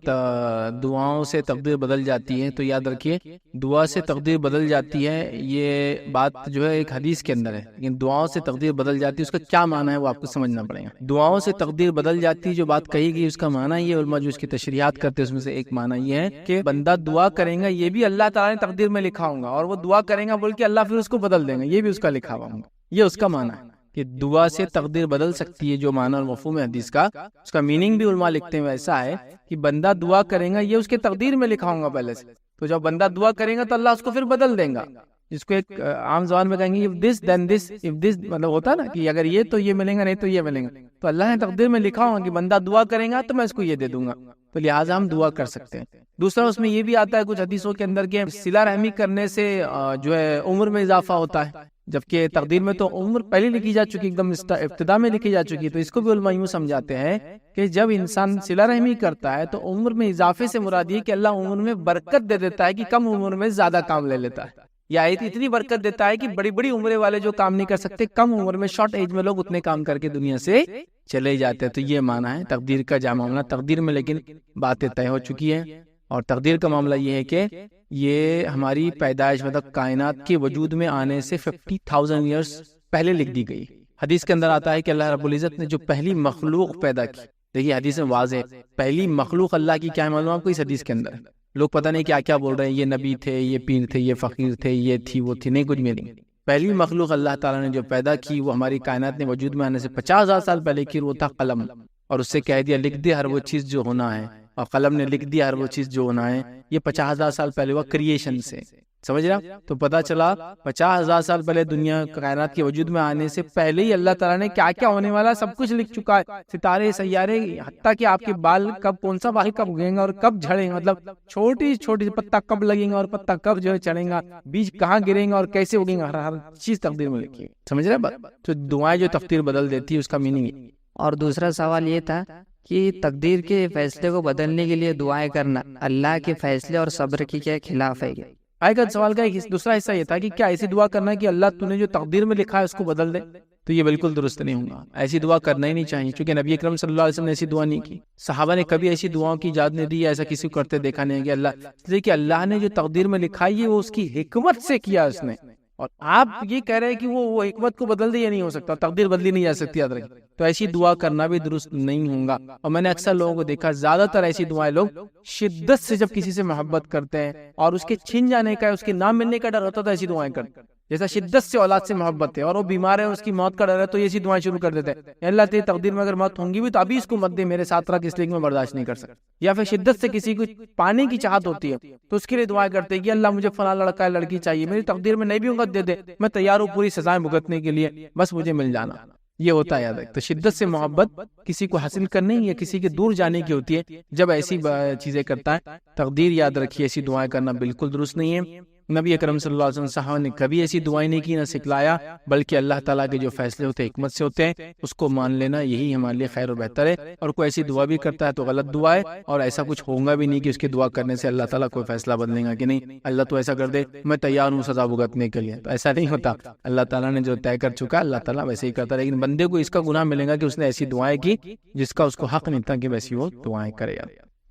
دعاؤں سے تقدیر بدل جاتی ہے. تو یاد رکھیے دعا سے تقدیر بدل جاتی ہے, یہ بات جو ہے ایک حدیث کے اندر ہے, لیکن دعاؤں سے تقدیر بدل جاتی ہے اس کا کیا معنی ہے وہ آپ کو سمجھنا پڑے گا. دعاؤں سے تقدیر بدل جاتی ہے جو بات کہی گئی اس کا معنی یہ, علماء جو اس کی تشریحات کرتے ہیں اس میں سے ایک معنی یہ ہے کہ بندہ دعا کرے گا یہ بھی اللہ تعالیٰ نے تقدیر میں لکھا ہوگا, اور وہ دعا کرے گا بول کے اللہ پھر اس کو بدل دیں گا, یہ بھی اس کا لکھا ہوا ہوگا. یہ اس کا معنی ہے کہ دعا سے تقدیر بدل سکتی ہے. جو معنی اور مفہوم ہے حدیث کا, اس کا میننگ بھی علماء لکھتے ہیں ایسا ہے کہ بندہ دعا کرے گا یہ اس کے تقدیر میں لکھا ہوگا پہلے سے, تو جب بندہ دعا کرے گا تو اللہ اس کو پھر بدل دیں گا, جس کو ایک عام زبان میں کہیں گے if this then this, if this مطلب ہوتا ہے نا کہ اگر یہ تو یہ ملے گا, نہیں تو یہ ملے گا. تو اللہ نے تقدیر میں لکھا ہوگا کہ بندہ دعا کرے گا تو میں اس کو یہ دے دوں گا, تو لہٰذا ہم دعا کر سکتے ہیں. دوسرا اس میں یہ بھی آتا ہے کچھ حدیثوں کے اندر کہ صلہ رحمی کرنے سے جو ہے عمر میں اضافہ ہوتا ہے, جبکہ تقدیر میں تو عمر پہلے لکھی جا چکی, ایک دم ابتدا میں لکھی جا چکی. تو اس کو بھی علماء یوں سمجھاتے ہیں کہ جب انسان صلہ رحمی کرتا ہے تو عمر میں اضافے سے مراد یہ کہ اللہ عمر میں برکت دے دیتا ہے کہ کم عمر میں زیادہ کام لے لیتا ہے, یا اتنی برکت دیتا ہے کہ بڑی بڑی عمریں والے جو کام نہیں کر سکتے کم عمر میں شارٹ ایج میں لوگ اتنے کام کر کے دنیا سے چلے جاتے ہیں. تو یہ معنی ہے تقدیر کا جامع معاملہ. تقدیر میں لیکن باتیں طے ہو چکی ہیں, اور تقدیر کا معاملہ یہ ہے کہ یہ ہماری پیدائش مطلب کائنات کے وجود میں آنے سے 50,000 ایئرز پہلے لکھ دی گئی. حدیث کے اندر آتا ہے کہ اللہ رب العزت نے جو پہلی مخلوق پیدا کی, دیکھیے حدیث میں واضح ہے پہلی مخلوق اللہ کی کیا ہے معلوم آپ کو, اس حدیث کے اندر لوگ پتہ نہیں کیا کیا بول رہے ہیں, یہ نبی تھے, یہ پیر تھے, یہ فقیر تھے, یہ تھی وہ تھی, نہیں کچھ بھی نہیں. پہلی مخلوق اللہ تعالیٰ نے جو پیدا کی وہ ہماری کائنات نے وجود میں آنے سے 50,000 سال پہلے کی, وہ تھا قلم, اور اس سے کہہ دیا لکھ دے ہر وہ چیز جو ہونا ہے, اور قلم نے لکھ دیا ہر وہ چیز جو ہونا ہے. یہ 50,000 سال پہلے ہوا کریشن سے, سمجھ رہا. تو پتا چلا 50,000 سال پہلے دنیا کائنات کے وجود میں آنے سے پہلے ہی اللہ تعالیٰ نے کیا کیا ہونے والا سب کچھ لکھ چکا ہے. ستارے, سیارے, حتیٰ کہ آپ کے بال کب کون سا بال کب اگیں گا اور کب جھڑیں گا, مطلب چھوٹی چھوٹی پتا کب لگیں گا اور پتا کب جو ہے چڑھیں گا, بیج کہاں گریں گا اور کیسے اگیں گا, ہر چیز تقدیر میں لکھی ہے. سمجھ رہے بات. تو دعائیں جو تقدیر بدل دیتی ہے اس کا میننگ ہے. اور دوسرا سوال یہ تھا کہ تقدیر کے فیصلے کو بدلنے کے لیے دعائیں کرنا اللہ کے فیصلے اور صبر کی کیا خلاف ہے؟ آئے گا سوال کا دوسرا حصہ یہ تھا کہ کیا ایسی دعا کرنا ہے کہ اللہ تو نے جو تقدیر میں لکھا ہے اس کو بدل دے, تو یہ بالکل درست نہیں ہوگا. ایسی دعا کرنا ہی نہیں چاہیے, کیونکہ نبی اکرم صلی اللہ علیہ وسلم نے ایسی دعا نہیں کی, صحابہ نے کبھی ایسی دعاؤں کی اجازت نہیں دی, ایسا کسی کو کرتے دیکھا نہیں کہ اللہ, اس لیے کہ اللہ نے جو تقدیر میں لکھا ہے وہ اس کی حکمت سے کیا اس نے, اور آپ یہ کہہ رہے ہیں کہ وہ حکمت کو بدل دے, یہ نہیں ہو سکتا, تقدیر بدلی نہیں جا سکتی, یاد رکھیں. تو ایسی دعا کرنا بھی درست نہیں ہوگا. اور میں نے اکثر لوگوں کو دیکھا زیادہ تر ایسی دعائیں لوگ شدت سے جب کسی سے محبت کرتے ہیں اور اس کے چھن جانے کا, اس کے نہ ملنے کا ڈر ہوتا ہے, ایسی دعائیں کرتے ہیں. جیسا شدت سے اولاد سے محبت ہے اور وہ بیمار ہے, اس کی موت کا ڈر ہے, تو ایسی دعائیں شروع کر دیتے ہیں, اللہ تیری تقدیر میں اگر موت ہوں گی بھی تو ابھی اس کو مت دے, میرے ساتھ رکھ, اس لیے میں برداشت نہیں کر سکتا. یا پھر شدت سے کسی کو پانے کی چاہت ہوتی ہے تو اس کے لیے دعائیں کرتے ہیں کہ اللہ مجھے فلاں لڑکا ہے, لڑکی چاہیے, میری تقدیر میں نہیں بھی ہوں گا دے دے, میں تیار ہوں پوری سزائیں بھگتنے کے لیے, بس مجھے مل جانا. یہ ہوتا ہے یاد رکھ. تو شدت سے محبت کسی کو حاصل کرنے یا کسی کے دور جانے کی ہوتی ہے جب ایسی چیزیں کرتا ہے. تقدیر یاد رکھیے, ایسی دعائیں کرنا بالکل درست نہیں ہے. نبی اکرم صلی اللہ علیہ وسلم صحابہ نے کبھی ایسی دعائیں نہیں کی, نہ سکھلایا, بلکہ اللہ تعالیٰ کے جو فیصلے ہوتے ہیں حکمت سے ہوتے ہیں, اس کو مان لینا یہی ہمارے لیے خیر و بہتر ہے. اور کوئی ایسی دعا بھی کرتا ہے تو غلط دعا ہے, اور ایسا کچھ ہوگا بھی نہیں کہ اس کی دعا کرنے سے اللہ تعالیٰ کوئی فیصلہ بدلے گا کہ نہیں اللہ تو ایسا کر دے, میں تیار ہوں سزا بھگتنے کے لیے. تو ایسا نہیں ہوتا. اللہ تعالیٰ نے جو طے کر چکا اللہ تعالیٰ ویسے ہی کرتا ہے, لیکن بندے کو اس کا گناہ ملے گا کہ اس نے ایسی دعائیں کی جس کا اس کو حق نہیں تھا کہ ویسی وہ دعائیں کرے.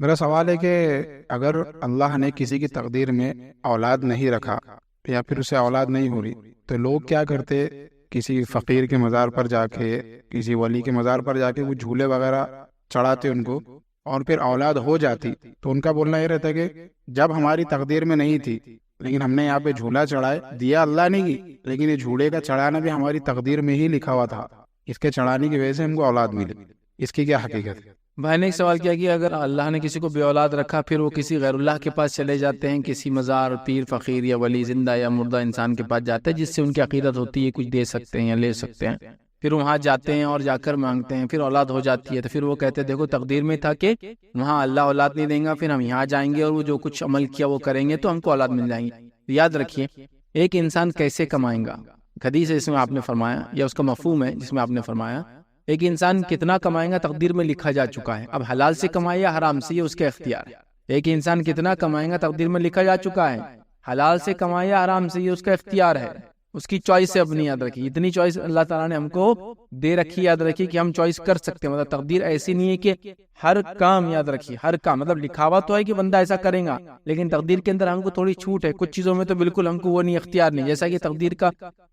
میرا سوال ہے کہ اگر اللہ نے کسی کی تقدیر میں اولاد نہیں رکھا یا پھر اسے اولاد نہیں ہو رہی, تو لوگ کیا کرتے, کسی فقیر کے مزار پر جا کے, کسی ولی کے مزار پر جا کے وہ جھولے وغیرہ چڑھاتے ان کو, اور پھر اولاد ہو جاتی تو ان کا بولنا یہ رہتا کہ جب ہماری تقدیر میں نہیں تھی لیکن ہم نے یہاں پہ جھولا چڑھائے, دیا اللہ نے کی, لیکن یہ جھولے کا چڑھانا بھی ہماری تقدیر میں ہی لکھا ہوا تھا, اس کے چڑھانے کی وجہ سے ہم کو اولاد ملی. اس کی کیا حقیقت ہے؟ بھائی نے ایک سوال کیا کہ اگر اللہ نے کسی کو بے اولاد رکھا پھر وہ کسی غیر اللہ کے پاس چلے جاتے ہیں، کسی مزار، پیر، فقیر یا ولی، زندہ یا مردہ انسان کے پاس جاتے ہیں جس سے ان کی عقیدت ہوتی ہے کچھ دے سکتے ہیں یا لے سکتے ہیں، پھر وہاں جاتے ہیں اور جا کر مانگتے ہیں، پھر اولاد ہو جاتی ہے، تو پھر وہ کہتے ہیں دیکھو تقدیر میں تھا کہ وہاں اللہ اولاد نہیں دیں گا، پھر ہم یہاں جائیں گے اور وہ جو کچھ عمل کیا وہ کریں گے تو ہم کو اولاد مل جائیں گی۔ یاد رکھیے ایک انسان کیسے کمائیں گا، حدیث ہے اس میں آپ نے فرمایا یا اس کا مفہوم ہے جس میں آپ نے فرمایا ایک انسان کتنا کمائے گا تقدیر میں لکھا جا چکا ہے، اب حلال سے کمائے یا حرام سے یہ اس کا اختیار ہے۔ ایک انسان کتنا کمائے گا تقدیر میں لکھا جا چکا ہے، حلال سے کمائے یا حرام سے یہ اس کا اختیار ہے، اس کی چوائس ہے اپنی۔ یاد رکھیے اتنی چوائس اللہ تعالیٰ نے ہم کو دے رکھی، یاد رکھیے کہ ہم چوائس کر سکتے ہیں، مطلب تقدیر ایسی نہیں ہے کہ ہر کام، یاد رکھیے ہر کام، مطلب لکھاوا تو ہے کہ بندہ ایسا کرے گا لیکن تقدیر کے اندر ہم کو تھوڑی چھوٹ ہے، کچھ چیزوں میں تو بالکل ہم کو وہ نہیں، اختیار نہیں، جیسا کہ تقدیر کا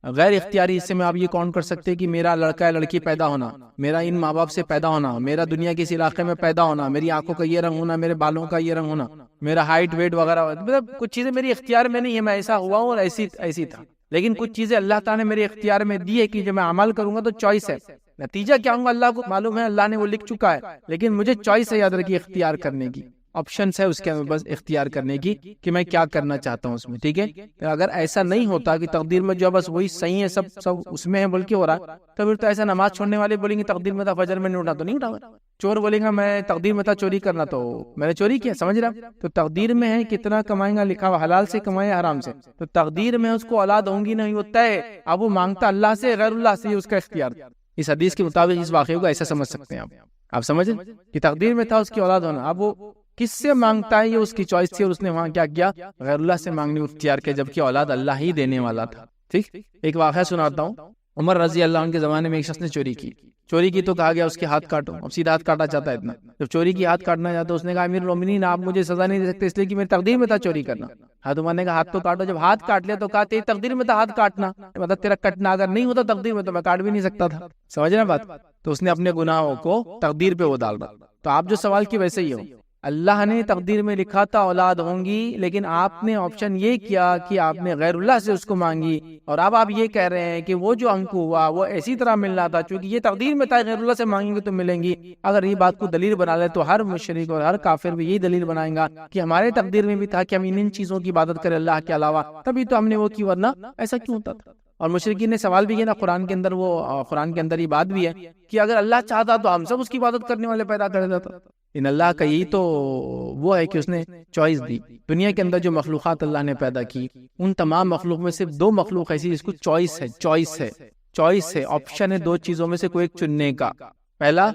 غیر اختیاری حصے میں آپ یہ کاؤنٹ کر سکتے ہیں کہ میرا لڑکا یا لڑکی پیدا ہونا، میرا ان ماں باپ سے پیدا ہونا، میرا دنیا کے اس علاقے میں پیدا ہونا، میری آنکھوں کا یہ رنگ ہونا، میرے بالوں کا یہ رنگ ہونا، میرا ہائٹ ویٹ وغیرہ، مطلب کچھ چیزیں میری اختیار میں نہیں ہے، میں ایسا ہوا ہوں اور ایسی تھا، لیکن کچھ چیزیں اللہ تعالیٰ نے میرے اختیار میں دی ہے کہ جب میں عمل کروں گا تو چوائس ہے، نتیجہ کیا ہوں گا اللہ کو معلوم ہے، اللہ نے وہ لکھ چکا ہے، لیکن مجھے چوائس ہے، یاد رکھیے اختیار کرنے کی، آپشنس ہے اس کے اندر بس اختیار کرنے کی کہ میں کیا کرنا چاہتا ہوں اس میں، ٹھیک ہے۔ اگر ایسا نہیں ہوتا کہ تقدیر میں جو بس وہی صحیح ہے، سب اس میں ہے بول کے ہو رہا ہے، تو پھر تو ایسا نماز چھوڑنے والے بولیں گے تقدیر میں تھا فجر میں نہیں اٹھا تو نہیں اٹھا، چور بولے گا میں تقدیر میں تھا چوری کرنا تو میں نے چوری کیا، سمجھ رہا؟ تو تقدیر میں ہے کتنا کمائیں گا لکھا ہوا، حلال سے کمائے حرام سے، تو تقدیر میں اس کو اولاد ہوں گی نہیں، وہ طے ہے، اب وہ مانگتا اللہ سے غیر اللہ سے، اس کا اختیار۔ اس حدیث کے مطابق اس واقعے کو ایسا سمجھ سکتے ہیں آپ سمجھیں کہ تقدیر میں تھا اس کی اولاد ہونا، اب وہ کس سے مانگتا ہے یہ اس کی چوائس تھی، اور اس نے وہاں کیا کیا، غیر اللہ سے مانگنے اختیار کیا، جبکہ اولاد اللہ ہی دینے والا تھا۔ ٹھیک، ایک واقعہ سناتا ہوں۔ عمر رضی اللہ عنہ کے زمانے میں ایک شخص نے چوری کی تو کہا گیا اس کے ہاتھ کاٹو، اب سیدھا ہاتھ کاٹا چاہتا ہے اتنا، جب چوری کی ہاتھ کاٹنا چاہتا اس نے کہا امیر المومنین آپ مجھے سزا نہیں دے سکتے اس لیے کہ میری تقدیر میں تھا چوری کرنا۔ ہاتھ عمر نے کہا ہاتھ تو کاٹو، جب ہاتھ کاٹ لیا تو کہا تیری تقدیر میں تھا ہاتھ کاٹنا، مطلب تیرا کٹنا اگر نہیں ہوتا تقدیر میں تو میں کاٹ بھی نہیں سکتا تھا، سمجھ رہے بات؟ تو اس نے اپنے گناہوں کو تقدیر پہ وہ ڈال رہا۔ تو آپ جو سوال کی ویسے ہی ہو، اللہ نے تقدیر میں لکھا تھا اولاد ہوں گی، لیکن آپ نے آپشن یہ کیا کہ آپ نے غیر اللہ سے اس کو مانگی، اور اب آپ یہ کہہ رہے ہیں کہ وہ جو ہم کو ہوا وہ ایسی طرح ملنا تھا چونکہ یہ تقدیر میں تھا، غیر اللہ سے مانگیں گے تو ملیں گی۔ اگر یہ بات کو دلیل بنا لے تو ہر مشرک اور ہر کافر بھی یہی دلیل بنائیں گا کہ ہمارے تقدیر میں بھی تھا کہ ہم ان چیزوں کی عبادت کریں اللہ کے علاوہ، تبھی تو ہم نے وہ کی، ورنہ ایسا کیوں ہوتا تھا؟ اور مشرکین نے سوال بھی کیا نا قرآن کے اندر، وہ قرآن کے اندر یہ بات بھی ہے کہ اگر اللہ چاہتا تو ہم سب اس کی عبادت کرنے والے پیدا کر دیتا۔ ان اللہ کا یہی تو وہ ہے کہ اس نے چوائس دی۔ دنیا کے اندر جو مخلوقات اللہ نے پیدا کی ان تمام مخلوق میں صرف دو مخلوق ایسی جس کو چوائس ہے، آپشن ہے دو چیزوں میں سے کوئی ایک چننے کا، پہلا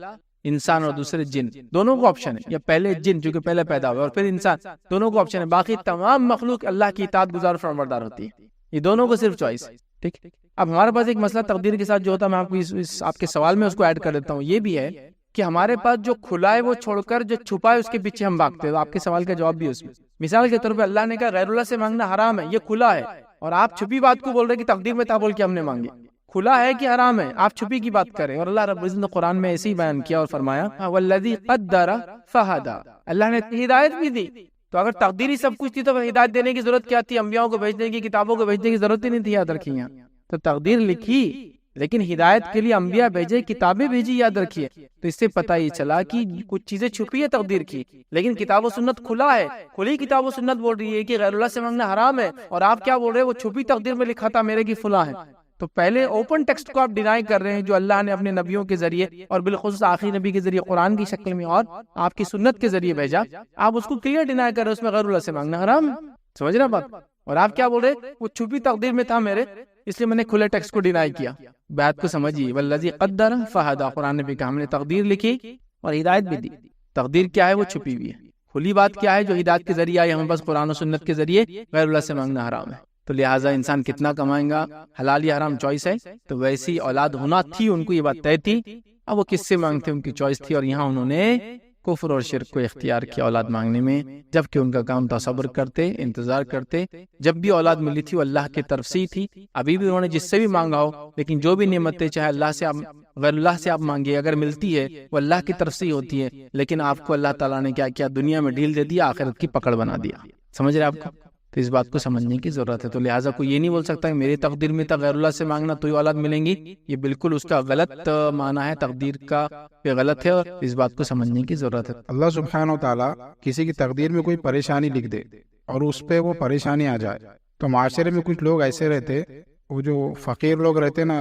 انسان اور دوسرے جن، دونوں کو آپشن ہے، یا پہلے جن جو کہ پہلے پیدا ہوئے اور پھر انسان، دونوں کو آپشن ہے، باقی تمام مخلوق اللہ کی اطاعت گزار فرمانبردار ہوتی ہے، یہ دونوں کو صرف چوائس ہے۔ ٹھیک، اب ہمارے پاس ایک مسئلہ تقدیر کے ساتھ جو ہوتا ہے میں آپ کو آپ کے سوال میں اس کو ایڈ کر دیتا ہوں، یہ بھی ہے کہ ہمارے پاس جو کھلا ہے وہ چھوڑ کر جو چھپا ہے اس کے پیچھے ہم بھاگتے ہیں، تو آپ کے سوال کا جواب بھی اس میں، مثال کے طور پہ اللہ نے کہا غیر اللہ سے مانگنا حرام ہے، یہ کھلا ہے، اور آپ چھپی بات کو بول رہے کہ تقدیر میں تھا بول کے ہم نے مانگی، کھلا ہے کہ حرام ہے، آپ چھپی کی بات کریں، اور اللہ رب العزت نے قرآن میں ایسے ہی بیان کیا اور فرمایا والذی قدر فہدی، اللہ نے ہدایت بھی دی۔ تو اگر تقدیری سب کچھ تھی تو ہدایت دینے کی ضرورت کیا تھی؟ انبیاءوں کو بھیجنے کی، کتابوں کو بھیجنے کی ضرورت ہی نہیں تھی، یاد رکھیے۔ تو تقدیر لکھی لیکن ہدایت کے لیے انبیاء بھیجے، کتابیں بھیجی، یاد رکھیے۔ تو اس سے پتہ یہ چلا کہ کچھ چیزیں چھپی ہے تقدیر کی، لیکن کتاب و سنت کھلا ہے، کھلی کتاب و سنت بول رہی ہے کہ غیر اللہ سے مانگنا حرام ہے، اور آپ کیا بول رہے ہیں وہ چھپی تقدیر میں لکھا تھا میرے کی فلاں ہے۔ تو پہلے اوپن ٹیکسٹ کو آپ ڈینائی کر رہے ہیں جو اللہ نے اپنے نبیوں کے ذریعے اور بالخصوص آخری نبی کے ذریعے قرآن کی شکل میں اور آپ کی سنت کے ذریعے بھیجا، آپ اس کو کلیئر ڈینائی کر رہے ہیں اس میں غیر اللہ سے مانگنا حرام ہے، سمجھ رہے بات؟ اور آپ کیا بول رہے وہ چھپی تقدیر میں تھا میرے، اس لیے میں نے کھلے ٹیکسٹ کو ڈینائی کیا۔ بات کو سمجھیے، والذی قدر فہدی، قرآن نے بھی کہا ہم نے تقدیر لکھی اور ہدایت بھی دی۔ تقدیر کیا ہے؟ وہ چھپی ہوئی ہے۔ کھلی بات کیا ہے؟ جو ہدایت کے ذریعے آئی، ہم بس قرآن و سنت کے ذریعے، غیر اللہ سے مانگنا حرام ہے۔ تو لہٰذا انسان کتنا کمائیں گا، حلال یا حرام چوائس ہے، تو ویسی اولاد ہونا تھی، ان کو یہ بات طے تھی، اب وہ کس سے مانگتے ان کی چوائس تھی، اور یہاں انہوں نے کفر اور شرک کو اختیار کیا اولاد مانگنے میں، جبکہ ان کا کام تھا صبر کرتے، انتظار کرتے۔ جب بھی اولاد ملی تھی وہ اللہ کی طرف سے تھی، ابھی بھی انہوں نے جس سے بھی مانگا ہو، لیکن جو بھی نعمتیں چاہے اللہ سے آپ غیر اللہ سے آپ مانگے، اگر ملتی ہے وہ اللہ کی طرف سے ہی ہوتی ہے، لیکن آپ کو اللہ تعالیٰ نے کیا کیا؟ دنیا میں ڈھیل دے دیا، آخرت کی پکڑ بنا دیا، سمجھ رہے آپ کو؟ تو تو اس بات کو سمجھنے کی ضرورت ہے. تو لہٰذا کوئی یہ نہیں بول سکتا کہ میری تقدیر میں غیر اللہ سے مانگنا تو ہی اولاد ملیں گی. یہ بالکل اس کا غلط معنی ہے، تقدیر کا یہ غلط ہے، اور اس بات کو سمجھنے کی ضرورت ہے. اللہ سبحانہ و تعالیٰ کسی کی تقدیر میں کوئی پریشانی لکھ دے اور اس پہ وہ پریشانی آ جائے، تو معاشرے میں کچھ لوگ ایسے رہتے، وہ جو فقیر لوگ رہتے نا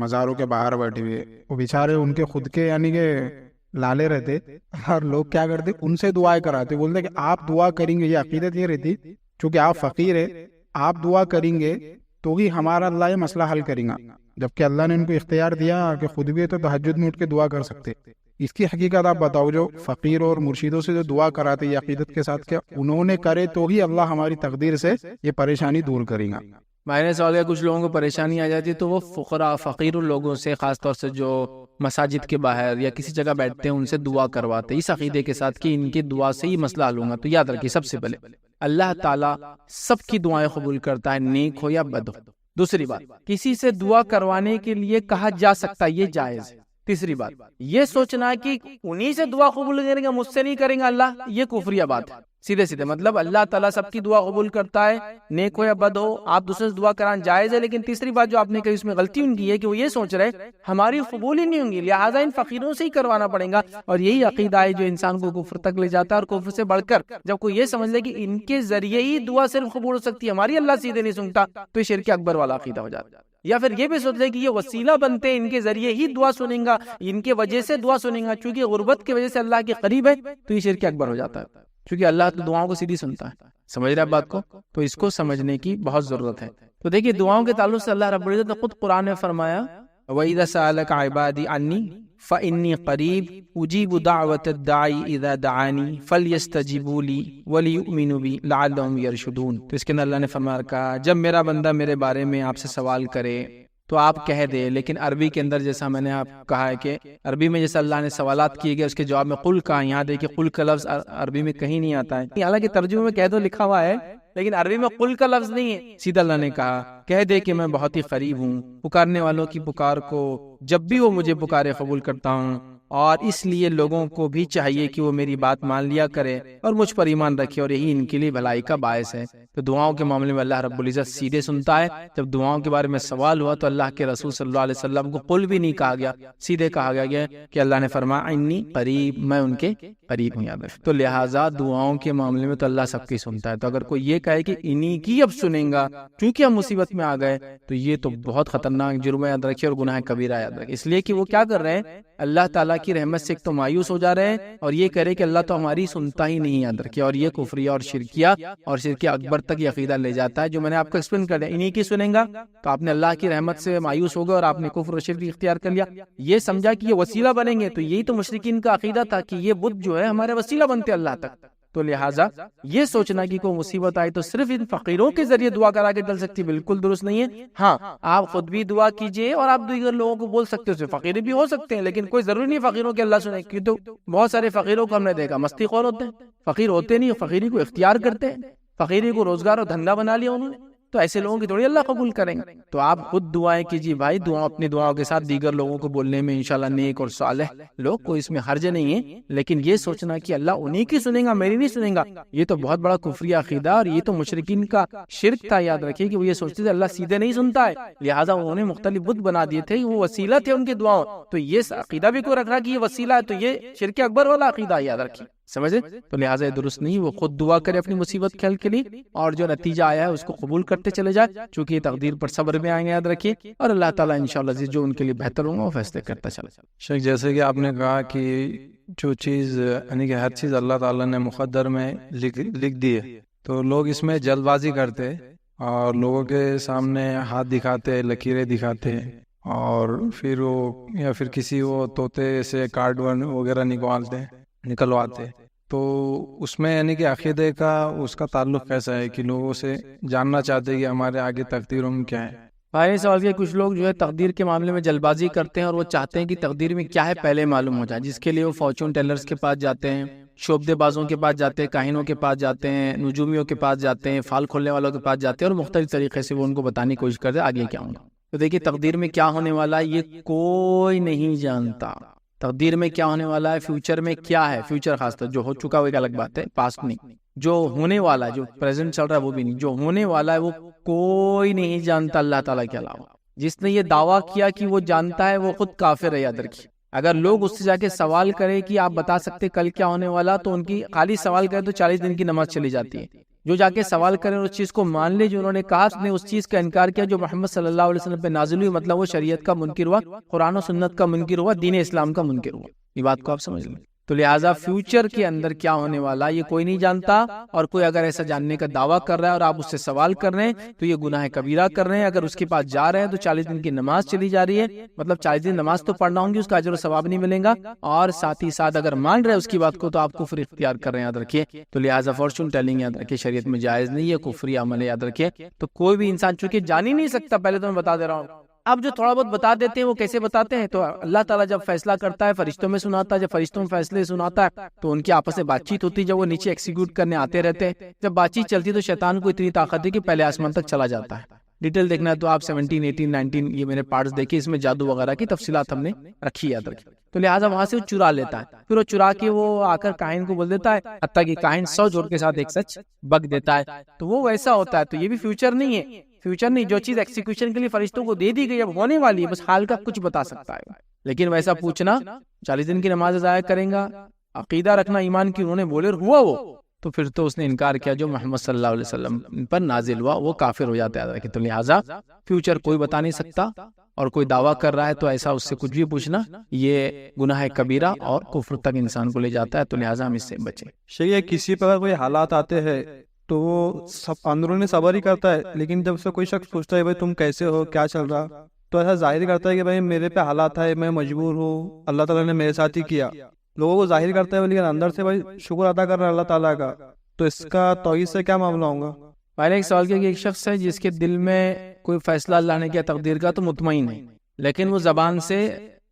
مزاروں کے باہر بیٹھے ہوئے، وہ بیچارے ان کے خود کے یعنی کہ لالے رہتے، اور لوگ کیا کرتے ان سے دعائیں کراتے، بولتے کہ آپ دعا کریں گے. یہ عقیدت یہ رہتی چونکہ آپ فقیر ہے، آپ دعا کریں گے تو ہی ہمارا اللہ یہ مسئلہ حل کریں گا، جبکہ اللہ نے ان کو اختیار دیا کہ خود بھی تو تہجد میں اٹھ کے دعا کر سکتے. اس کی حقیقت آپ بتاؤ، جو فقیر اور مرشدوں سے جو دعا کراتے یہ عقیدت کے ساتھ، کیا انہوں نے کرے تو ہی اللہ ہماری تقدیر سے یہ پریشانی دور کرے گا. میں نے سوال کیا، کچھ لوگوں کو پریشانی آ جاتی ہے تو وہ فقراء فقیر لوگوں سے، خاص طور سے جو مساجد کے باہر یا کسی جگہ بیٹھتے ہیں ان سے دعا کرواتے اس عقیدے کے ساتھ کہ ان کی دعا سے ہی مسئلہ حل ہوگا. تو یاد رکھیے، سب سے پہلے اللہ تعالیٰ سب کی دعائیں قبول کرتا ہے، نیک ہو یا بد ہو. دوسری بات، کسی سے دعا کروانے کے لیے کہا جا سکتا ہے، یہ جائز ہے. تیسری بات، یہ سوچنا کہ انہی سے دعا قبول کریں گے، مجھ سے نہیں کریں گے اللہ، یہ کفریہ بات ہے. سیدھے سیدھے مطلب اللہ تعالیٰ سب کی دعا قبول کرتا ہے، نیک ہو یا بد ہو، آپ دوسرے سے دعا کرانا جائز ہے. لیکن تیسری بات جو آپ نے کہی اس میں غلطی ان کی ہے کہ وہ یہ سوچ رہے ہماری قبول ہی نہیں ہوں گی، لہٰذا ان فقیروں سے ہی کروانا پڑے گا. اور یہی عقیدہ ہے جو انسان کو کفر تک لے جاتا ہے. اور کفر سے بڑھ کر جب کوئی یہ سمجھ لے کہ ان کے ذریعے ہی دعا صرف قبول ہو سکتی ہے، ہماری اللہ سیدھے نہیں سنتا، تو یہ شرک اکبر والا عقیدہ ہو جاتا ہے. یا پھر یہ بھی سوچ لے کہ یہ وسیلہ بنتے ہیں، ان کے ذریعے ہی دعا سنیں گا، ان کے وجہ سے دعا سنیں گا، چونکہ غربت کی وجہ سے اللہ کے قریب ہے، تو یہ شرک اکبر ہو جاتا ہے. کیونکہ اللہ تو دعاؤں کو سیدھی سنتا ہے. سمجھ رہے آپ بات کو؟ تو اس کو سمجھنے کی بہت ضرورت ہے. تو دیکھیے دعاؤں کے تعلق سے اللہ رب العزت نے خود قرآن میں فرمایا وَإِذَا سَأَلَكَ عِبَادِي عَنِّي فَإِنِّي قَرِيبٌ أُجِيبُ دَعْوَةَ الدَّاعِ إِذَا دَعَانِي فَلْيَسْتَجِيبُوا لِي وَلْيُؤْمِنُوا بِي لَعَلَّهُمْ يَرْشُدُونَ. تو اس کے اندر اللہ نے فرمایا کہا جب میرا بندہ میرے بارے میں آپ سے سوال کرے تو آپ کہہ دے. لیکن عربی کے اندر جیسا میں نے آپ کہا ہے کہ عربی میں جیسا اللہ نے سوالات کیے گئے اس کے جواب میں قل کہا. یہاں دیکھیں قل کا لفظ عربی میں کہیں نہیں آتا ہے، حالانکہ ترجمے میں کہہ دو لکھا ہوا ہے، لیکن عربی میں قل کا لفظ نہیں ہے. سیدھا اللہ نے کہا کہہ دے کہ میں بہت ہی قریب ہوں، پکارنے والوں کی پکار کو جب بھی وہ مجھے پکارے قبول کرتا ہوں. اور اس لیے لوگوں کو بھی چاہیے کہ وہ میری بات مان لیا کرے اور مجھ پر ایمان رکھے، اور یہی ان کے لیے بھلائی کا باعث ہے. تو دعاؤں کے معاملے میں اللہ رب العزت سیدھے سنتا ہے. جب دعاؤں کے بارے میں سوال ہوا تو اللہ کے رسول صلی اللہ علیہ وسلم کو قل بھی نہیں کہا گیا، سیدھے کہا گیا کہ اللہ نے فرمایا انی قریب، میں ان کے قریب ہوں. یاد رکھ. تو لہٰذا دعاؤں کے معاملے میں تو اللہ سب کی سنتا ہے. تو اگر کوئی یہ کہے کہ انہی کی اب سنیں گا کیونکہ ہم مصیبت میں آ گئے، تو یہ تو بہت خطرناک جرم ہے، یاد رکھیے، اور گناہ کبیرہ یاد رکھیے. اس لیے کہ وہ کیا کر رہے ہیں، اللہ تعالیٰ کی رحمت سے ایک تو مایوس ہو جا رہے ہیں، اور یہ کہہ رہے کہ اللہ تو ہماری سنتا ہی نہیں. یاد رکھیے. اور یہ کفریہ اور شرکیہ اور شرک اکبر تک یہ عقیدہ لے جاتا ہے جو میں نے آپ کو ایکسپلین کر دیا. انہی کی سنیں گا تو آپ نے اللہ کی رحمت سے مایوس ہو گئے اور آپ نے کفر و شرک اختیار کر لیا. یہ سمجھا کہ یہ وسیلہ بنیں گے، تو یہی تو مشرکین کا عقیدہ تھا کہ یہ بت جو ہے ہمارے وسیلہ بنتے اللہ تک. تو لہٰذا یہ سوچنا کہ کوئی مصیبت آئی تو صرف ان فقیروں کے ذریعے دعا کرا کے ڈل سکتی، بالکل درست نہیں ہے. ہاں آپ خود بھی دعا کیجئے اور آپ دیگر لوگوں کو بول سکتے ہو، فقیر بھی ہو سکتے ہیں، لیکن کوئی ضروری نہیں فقیروں کے اللہ سنے. کیوں؟ تو بہت سارے فقیروں کو ہم نے دیکھا مستی خور ہوتے ہیں، فقیر ہوتے نہیں، فقیری کو اختیار کرتے ہیں، فقیری کو روزگار اور دھندا بنا لیا انہوں نے. تو ایسے لوگوں کی تھوڑی اللہ قبول کریں گے. تو آپ خود دعائیں کیجیے بھائی، دعا اپنی دعاؤں کے ساتھ دیگر لوگوں کو بولنے میں انشاءاللہ نیک اور صالح لوگ، کوئی اس میں حرج نہیں ہے. لیکن یہ سوچنا کہ اللہ انہی کی سنیں گا میری نہیں سنیں گا، یہ تو بہت بڑا کفری عقیدہ، اور یہ تو مشرکین کا شرک تھا. یاد رکھیے کہ وہ یہ سوچتے تھے اللہ سیدھے نہیں سنتا ہے، لہٰذا انہوں نے مختلف بت بنا دیے تھے، وہ وسیلہ تھے ان کے دعاؤں. تو یہ عقیدہ بھی کوئی رکھ رہا کہ یہ وسیلہ ہے، تو یہ شرک اکبر والا عقیدہ ہے. یاد رکھیے، سمجھے؟ تو لہٰذا یہ درست نہیں. وہ خود دعا کرے اپنی مصیبت کے حل کے لیے، اور جو نتیجہ آیا ہے اس کو قبول کرتے چلے جائے، چونکہ یہ تقدیر پر صبر میں آئیں گے. یاد رکھیے، اور اللہ تعالیٰ انشاءاللہ جو ان کے لیے بہتر ہوگا وہ فیصلے کرتا چلا. شیخ جیسے کہ آپ نے کہا کہ جو چیز یعنی کہ ہر چیز اللہ تعالیٰ نے مقدر میں لکھ دی ہے، تو لوگ اس میں جلد بازی کرتے اور لوگوں کے سامنے ہاتھ دکھاتے، لکیریں دکھاتے، اور پھر وہ یا پھر کسی وہ طوطے سے کارڈ وغیرہ نکلواتے. تو اس میں یعنی کہ عقیدے کا اس کا تعلق کیسا ہے کہ لوگوں سے جاننا چاہتے ہیں کہ ہمارے آگے تقدیروں میں کیا ہے؟ بھائی سوال کیا، کچھ لوگ جو ہے تقدیر کے معاملے میں جلد بازی کرتے ہیں اور وہ چاہتے ہیں کہ تقدیر میں کیا ہے پہلے معلوم ہو جائے، جس کے لیے وہ فارچون ٹیلرز کے پاس جاتے ہیں، شعبدے بازوں کے پاس جاتے ہیں، کاہنوں کے پاس جاتے ہیں، نجومیوں کے پاس جاتے ہیں، فال کھولنے والوں کے پاس جاتے ہیں، اور مختلف طریقے سے وہ ان کو بتانے کی کوشش کرتے ہیں آگے کیا ہوگا. تو دیکھیے تقدیر میں کیا ہونے والا ہے یہ کوئی نہیں جانتا. تقدیر میں کیا ہونے والا ہے، فیوچر میں کیا ہے، فیوچر خاص طور جو ہو چکا وہ ایک الگ بات ہے، پاسٹ نہیں. جو ہونے والا ہے، جو پریزنٹ چل رہا ہے وہ بھی نہیں، جو ہونے والا ہے وہ کوئی نہیں جانتا اللہ تعالیٰ کے علاوہ. جس نے یہ دعویٰ کیا کہ وہ جانتا ہے وہ خود کافر ہے، یاد رکھیے. اگر لوگ اس سے جا کے سوال کرے کہ آپ بتا سکتے کل کیا ہونے والا، تو ان کی خالی سوال کرے تو 40 دن کی نماز چلی جاتی ہے. جو جا کے سوال کرے اور اس چیز کو مان لے جو انہوں نے کہا، اس نے اس چیز کا انکار کیا جو محمد صلی اللہ علیہ وسلم پہ نازل ہوئی، مطلب وہ شریعت کا منکر ہوا، قرآن و سنت کا منکر ہوا، دین اسلام کا منکر ہوا. یہ بات کو آپ سمجھ لیں. تو لہٰذا فیوچر کے اندر کیا ہونے والا یہ کوئی نہیں جانتا، اور کوئی اگر ایسا جاننے کا دعویٰ کر رہا ہے اور آپ اس سے سوال کر رہے ہیں تو یہ گناہ کبیرہ کر رہے ہیں. اگر اس کے پاس جا رہے ہیں تو 40 دن کی نماز چلی جا رہی ہے، مطلب 40 دن نماز تو پڑھنا ہوں گی، اس کا اجر و ثواب نہیں ملے گا، اور ساتھ ہی ساتھ اگر مان رہے ہیں اس کی بات کو تو آپ کفر اختیار کر رہے ہیں، یاد رکھیے. تو لہٰذا فارچون ٹیلنگ یاد رکھیے شریعت میں جائز نہیں ہے، کفری عمل ہے، یاد رکھیے. تو کوئی بھی انسان چونکہ جان ہی نہیں سکتا، پہلے تو میں بتا دے رہا ہوں. اب جو تھوڑا بہت بتا دیتے ہیں وہ کیسے بتاتے ہیں؟ تو اللہ تعالیٰ جب فیصلہ کرتا ہے فرشتوں میں سناتا ہے، جب فرشتوں میں فیصلے سناتا ہے تو ان کی آپس میں بات چیت ہوتی ہے، جب وہ نیچے ایکسیکیوٹ کرنے آتے رہتے ہیں. جب بات چیت چلتی تو شیطان کو اتنی طاقت ہے کہ پہلے آسمان تک چلا جاتا ہے. ڈیٹیل دیکھنا ہے تو آپ 17, 18, 19 یہ میرے پارٹس دیکھیں، اس میں جادو وغیرہ کی تفصیلات ہم نے رکھی، یاد رکھی. تو لہٰذا وہاں سے وہ چرا لیتا ہے، پھر وہ چرا کے وہ آ کر کاہن کو بول دیتا ہے، حتیٰ کہ کاہن 100 جوڑ کے ساتھ ایک سچ بک دیتا ہے. تو وہ ویسا ہوتا ہے. تو یہ بھی فیوچر نہیں ہے، فیوچر نہیں. جو چیز ایکسیکیوشن کے لیے فرشتوں کو دے دی گئی اب ہونے والی ہے، بس حال کا کچھ بتا سکتا ہے. لیکن ویسا پوچھنا 40 دن کی نماز ضائع کریں گا، عقیدہ رکھنا ایمان کی انہوں نے بولے ہوا وہ، تو پھر تو اس نے انکار کیا جو محمد صلی اللہ علیہ وسلم پر نازل ہوا، وہ کافر ہو جاتا ہے. تو لہٰذا فیوچر کوئی بتا نہیں سکتا، اور کوئی دعویٰ کر رہا ہے تو ایسا اس سے کچھ بھی پوچھنا یہ گناہ کبیرہ اور کفر تک انسان کو لے جاتا ہے. تو لہٰذا ہم اس سے بچیں. شیخ کسی پر کوئی حالات آتے ہیں تو وہ سب اندرونی صبر ہی کرتا ہے، لیکن جب سے کوئی شخص پوچھتا ہے بھائی تم کیسے ہو، کیا چل رہا، تو ایسا ظاہر کرتا ہے کہ بھائی میرے پہ حالات آئے، میں مجبور ہوں، اللہ تعالیٰ نے میرے ساتھ ہی کیا. لوگوں کو ظاہر کرتا ہے لیکن اندر سے بھائی شکر ادا کر رہا ہے اللہ تعالیٰ کا. تو اس کا توحید سے کیا معاملہ ہوگا؟ میں نے ایک سوال کیا کہ ایک شخص ہے جس کے دل میں کوئی فیصلہ اللہ نے کیا تقدیر کا تو مطمئن ہے، لیکن وہ زبان سے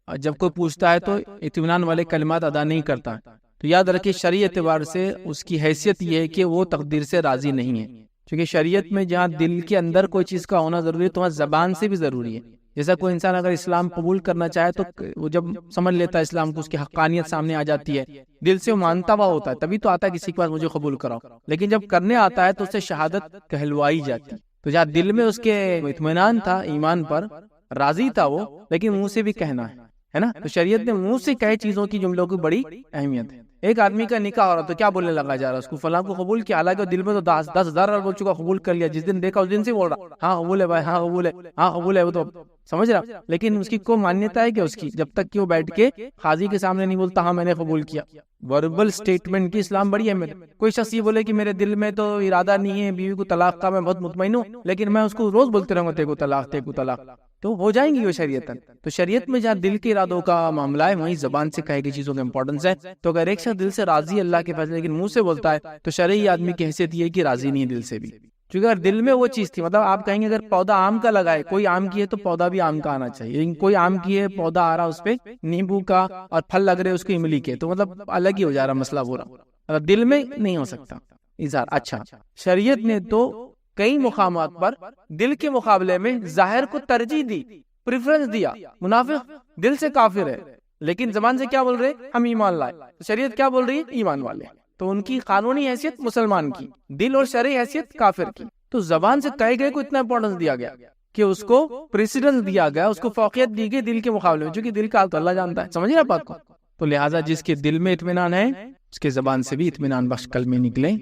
جب کوئی پوچھتا ہے تو اطمینان والے کلمات ادا نہیں کرتا. تو یاد رکھیے شرعی اعتبار سے اس کی حیثیت یہ ہے کہ وہ تقدیر سے راضی نہیں ہے، کیونکہ شریعت میں جہاں دل کے اندر کوئی چیز کا ہونا ضروری ہے تو وہاں زبان سے بھی ضروری ہے. جیسا کوئی انسان اگر اسلام قبول کرنا چاہے تو وہ جب سمجھ لیتا ہے اسلام کو، اس کی حقانیت سامنے آ جاتی ہے، دل سے وہ مانتا ہوا ہوتا ہے، تبھی تو آتا ہے کسی کے پاس مجھے قبول کراؤ. لیکن جب کرنے آتا ہے تو اس سے شہادت کہلوائی جاتی. تو جہاں دل میں اس کے اطمینان تھا، ایمان پر راضی تھا وہ، لیکن منہ سے بھی کہنا ہے نا. تو شریعت نے منہ سے کہے چیزوں کی جملوں کی بڑی اہمیت ہے. ایک آدمی کا نکاح ہو رہا تو کیا بولنے لگا جا رہا، اس کو فلاں کو قبول کیا، حالانکہ دل میں تو 10,000 بار بول چکا قبول کر لیا، جس دن دیکھا اس دن سے بول رہا ہاں قبول ہے بھائی، ہاں قبول ہے، ہاں قبول ہے، وہ تو سمجھ رہا. لیکن اس کی کوئی مانیتا ہے کہ اس کی جب تک کہ وہ بیٹھ کے قاضی کے سامنے نہیں بولتا ہاں میں نے قبول کیا. وربل سٹیٹمنٹ کی اسلام بڑی اہمیت. کوئی شخص یہ بولے کہ میرے دل میں تو ارادہ نہیں ہے بیوی کو طلاق کا، میں بہت مطمئن ہوں، لیکن میں اس کو روز بولتے رہوں گا تیرے کو طلاق، تیرے کو طلاق، تو ہو جائیں گی وہ شریعت. تو شریعت میں جہاں دل کے ارادوں کا معاملہ ہے وہیں زبان سے کہے گی چیزوں کا امپورٹنس ہے. تو اگر ایک شخص دل سے راضی اللہ کے فیصلے لیکن منہ سے بولتا ہے تو شرعی آدمی کی حیثیت یہ ہے کہ راضی نہیں ہے دل سے بھی. کیونکہ اگر دل میں وہ چیز تھی، مطلب آپ کہیں گے اگر پودا آم کا لگائے، کوئی آم کی ہے تو پودا بھی آم کا آنا چاہیے، لیکن کوئی آم کی ہے پودا آ رہا اس پہ نیمبو کا اور پھل لگ رہے اس کو املی کے، تو مطلب الگ ہی ہو جا رہا مسئلہ پورا. اگر دل میں نہیں ہو سکتا اظہار. اچھا شریعت نے تو کئی مقامات پر دل کے مقابلے میں ظاہر کو ترجیح دی، پریفرنس دیا. منافق دل سے کافر ہے لیکن زبان سے کیا بول رہے ہم ایمان لائے. شریعت کیا بول رہی ہے ایمان والے. تو ان کی قانونی حیثیت مسلمان کی، دل اور شرعی حیثیت کافر کی. تو زبان سے کہے گئے کو اتنا امپورٹنس دیا گیا کہ اس کو پریسیڈنس دیا گیا، اس کو فوقیت دی گئی دل کے مقابلے میں، چونکہ دل کا حال تو اللہ جانتا ہے. سمجھے نا بات کو. تو لہٰذا جس کے دل میں اطمینان ہے اس کے زبان سے بھی اطمینان بخش کلمے نکلے،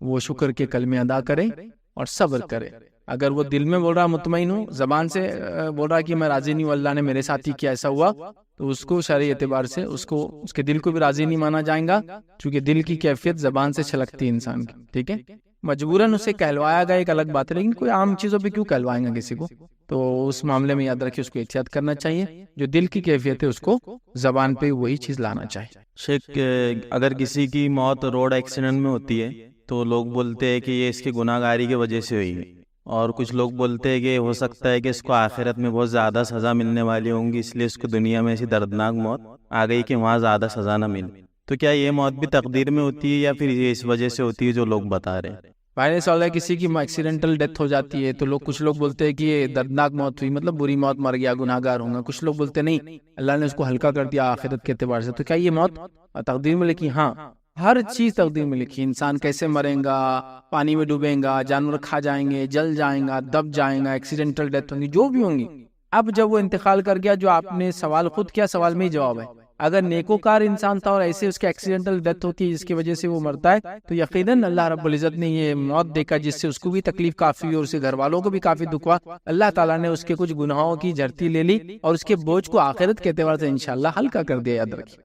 وہ شکر کے کلمے ادا کرے اور صبر کرے. اگر وہ دل میں بول رہا مطمئن ہوں، زبان سے بول رہا کہ میں راضی نہیں ہوں، اللہ نے میرے ساتھ ہی کیا ایسا ہوا، تو اس کو شرعی اعتبار سے اس کے دل کو بھی راضی نہیں مانا جائے گا، چونکہ دل کی کیفیت زبان سے چھلکتی ہے انسان کی. ٹھیک ہے، مجبوراً اسے کہلوایا گیا ایک الگ بات ہے، لیکن کوئی عام چیزوں پہ کیوں کہلوائیں گا کسی کو. تو اس معاملے میں یاد رکھیے اس کو احتیاط کرنا چاہیے. جو دل کی کیفیت ہے اس کو زبان پہ وہی چیز لانا چاہیے. شیخ اگر کسی کی موت روڈ ایکسیڈنٹ میں ہوتی ہے تو لوگ بولتے ہیں کہ یہ اس کی گناہ گاری کی وجہ سے ہوئی ہے، اور کچھ لوگ بولتے ہیں کہ ہو سکتا ہے کہ اس کو آخرت میں بہت زیادہ سزا ملنے والی ہوں گی، اس لیے اس کو دنیا میں ایسی دردناک موت آ گئی کہ وہاں زیادہ سزا نہ ملے. تو کیا یہ موت بھی تقدیر میں ہوتی ہے یا پھر یہ اس وجہ سے ہوتی ہے جو لوگ بتا رہے ہیں؟ پہلے سوال ہے کسی کی ایکسیڈنٹل ڈیتھ ہو جاتی ہے تو کچھ لوگ بولتے ہیں کہ یہ دردناک موت ہوئی، مطلب بری موت، مر گیا، گناہ گار ہوں گا. کچھ لوگ بولتے نہیں اللہ نے اس کو ہلکا کر دیا آخرت کے اعتبار سے. تو کیا یہ موت تقدیر میں؟ لیکن ہاں ہر چیز تقدیر میں لکھی. انسان کیسے مریں گا, پانی میں ڈوبیں گا, جانور کھا جائیں گے, جل جائیں گا, دب جائیں گا, ایکسیڈنٹل ڈیتھ ہوں گی, جو بھی ہوں گی. اب جب وہ انتقال کر گیا, جو آپ نے سوال خود کیا, سوال میں ہی جواب ہے. اگر نیکوکار انسان تھا اور ایسے اس کے ایکسیڈنٹل ڈیتھ ہوتی ہے جس کی وجہ سے وہ مرتا ہے, تو یقیناً اللہ رب العزت نے یہ موت دیکھا جس سے اس کو بھی تکلیف کافی اور اس کے گھر والوں کو بھی کافی دکھ ہوا. اللہ تعالیٰ نے اس کے کچھ گناہوں کی جھرتی لے لی اور اس کے بوجھ کو آخرت کے اعتبار سے انشاءاللہ ہلکا کر دیا. یاد رکھیے,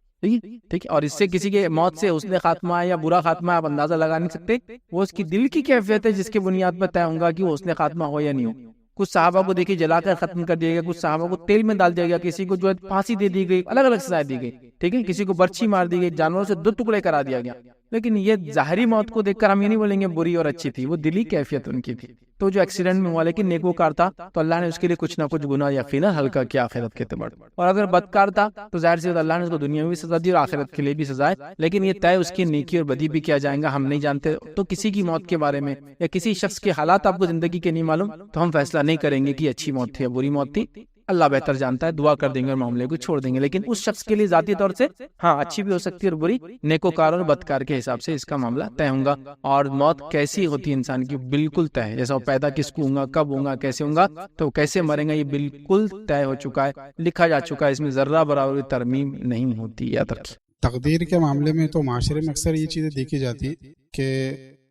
ٹھیک ہے. اور اس سے کسی کے موت سے حسن خاتمہ ہے یا برا خاتمہ آپ اندازہ لگا نہیں سکتے. وہ اس کی دل کی کیفیت ہے جس کی بنیاد پر طے ہوگا کہ وہ حسن خاتمہ ہو یا نہیں ہو. کچھ صحابہ کو دیکھیے جلا کر ختم کر دیا گیا, کچھ صحابہ کو تیل میں ڈال دیا گیا, کسی کو جو ہے پھانسی دے دی گئی, الگ الگ سزائیں دی گئی, ٹھیک ہے. کسی کو برچھی مار دی گئی, جانوروں سے 2 ٹکڑے کرا دیا گیا. لیکن یہ ظاہری موت کو دیکھ کر ہم یہ نہیں بولیں گے بری اور اچھی تھی, وہ دلی کیفیت ان کی تھی. تو جو ایکسیڈنٹ میں ہوا لیکن نیکوکار تھا تو اللہ نے اس کے لیے کچھ نہ کچھ گناہ یقیناً ہلکا کیا آخرت کے اعتبار. اور اگر بدکار تھا تو ظاہر سی بات اللہ نے اس کو دنیا میں بھی سزا دی اور آخرت کے لیے بھی سزا ہے. لیکن یہ طے اس کی نیکی اور بدی بھی کیا جائیں گا ہم نہیں جانتے. تو کسی کی موت کے بارے میں یا کسی شخص کے حالات آپ کو زندگی کے نہیں معلوم تو ہم فیصلہ نہیں کریں گے کہ اچھی موت تھی یا بری موت تھی. اللہ بہتر جانتا ہے, دعا کر دیں گے اور معاملے کو چھوڑ دیں گے. لیکن اس شخص کے لیے ذاتی طور سے ہاں اچھی بھی ہو سکتی ہے اور بری, نیکوکار اور بدکار کے حساب سے اس کا معاملہ طے ہوگا. اور موت کیسی ہوتی ہے انسان کی بالکل طے ہے, جیسا وہ پیدا کس کو ہوں گا, کب ہوں گا, کیسے ہوں گا, تو کیسے مریں گا, یہ بالکل طے ہو چکا ہے, لکھا جا چکا ہے. اس میں ذرہ برابر ترمیم نہیں ہوتی. یاد رکھیے تقدیر کے معاملے میں تو معاشرے میں اکثر یہ چیزیں دیکھی جاتی کہ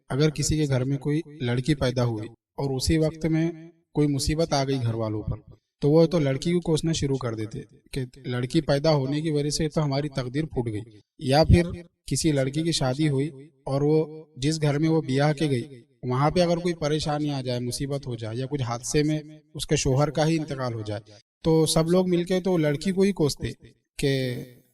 اگر کسی کے گھر میں کوئی لڑکی پیدا ہوئی اور اسی وقت میں کوئی مصیبت آ گئی گھر والوں پر, تو وہ تو لڑکی کو کوسنا شروع کر دیتے کہ لڑکی پیدا ہونے کی وجہ سے تو ہماری تقدیر پھوٹ گئی. یا پھر کسی لڑکی کی شادی ہوئی اور وہ جس گھر میں وہ بیاہ کے گئی وہاں پہ اگر کوئی پریشانی آ جائے, مصیبت ہو جائے یا کچھ حادثے میں اس کے شوہر کا ہی انتقال ہو جائے, تو سب لوگ مل کے تو لڑکی کو ہی کوستے کہ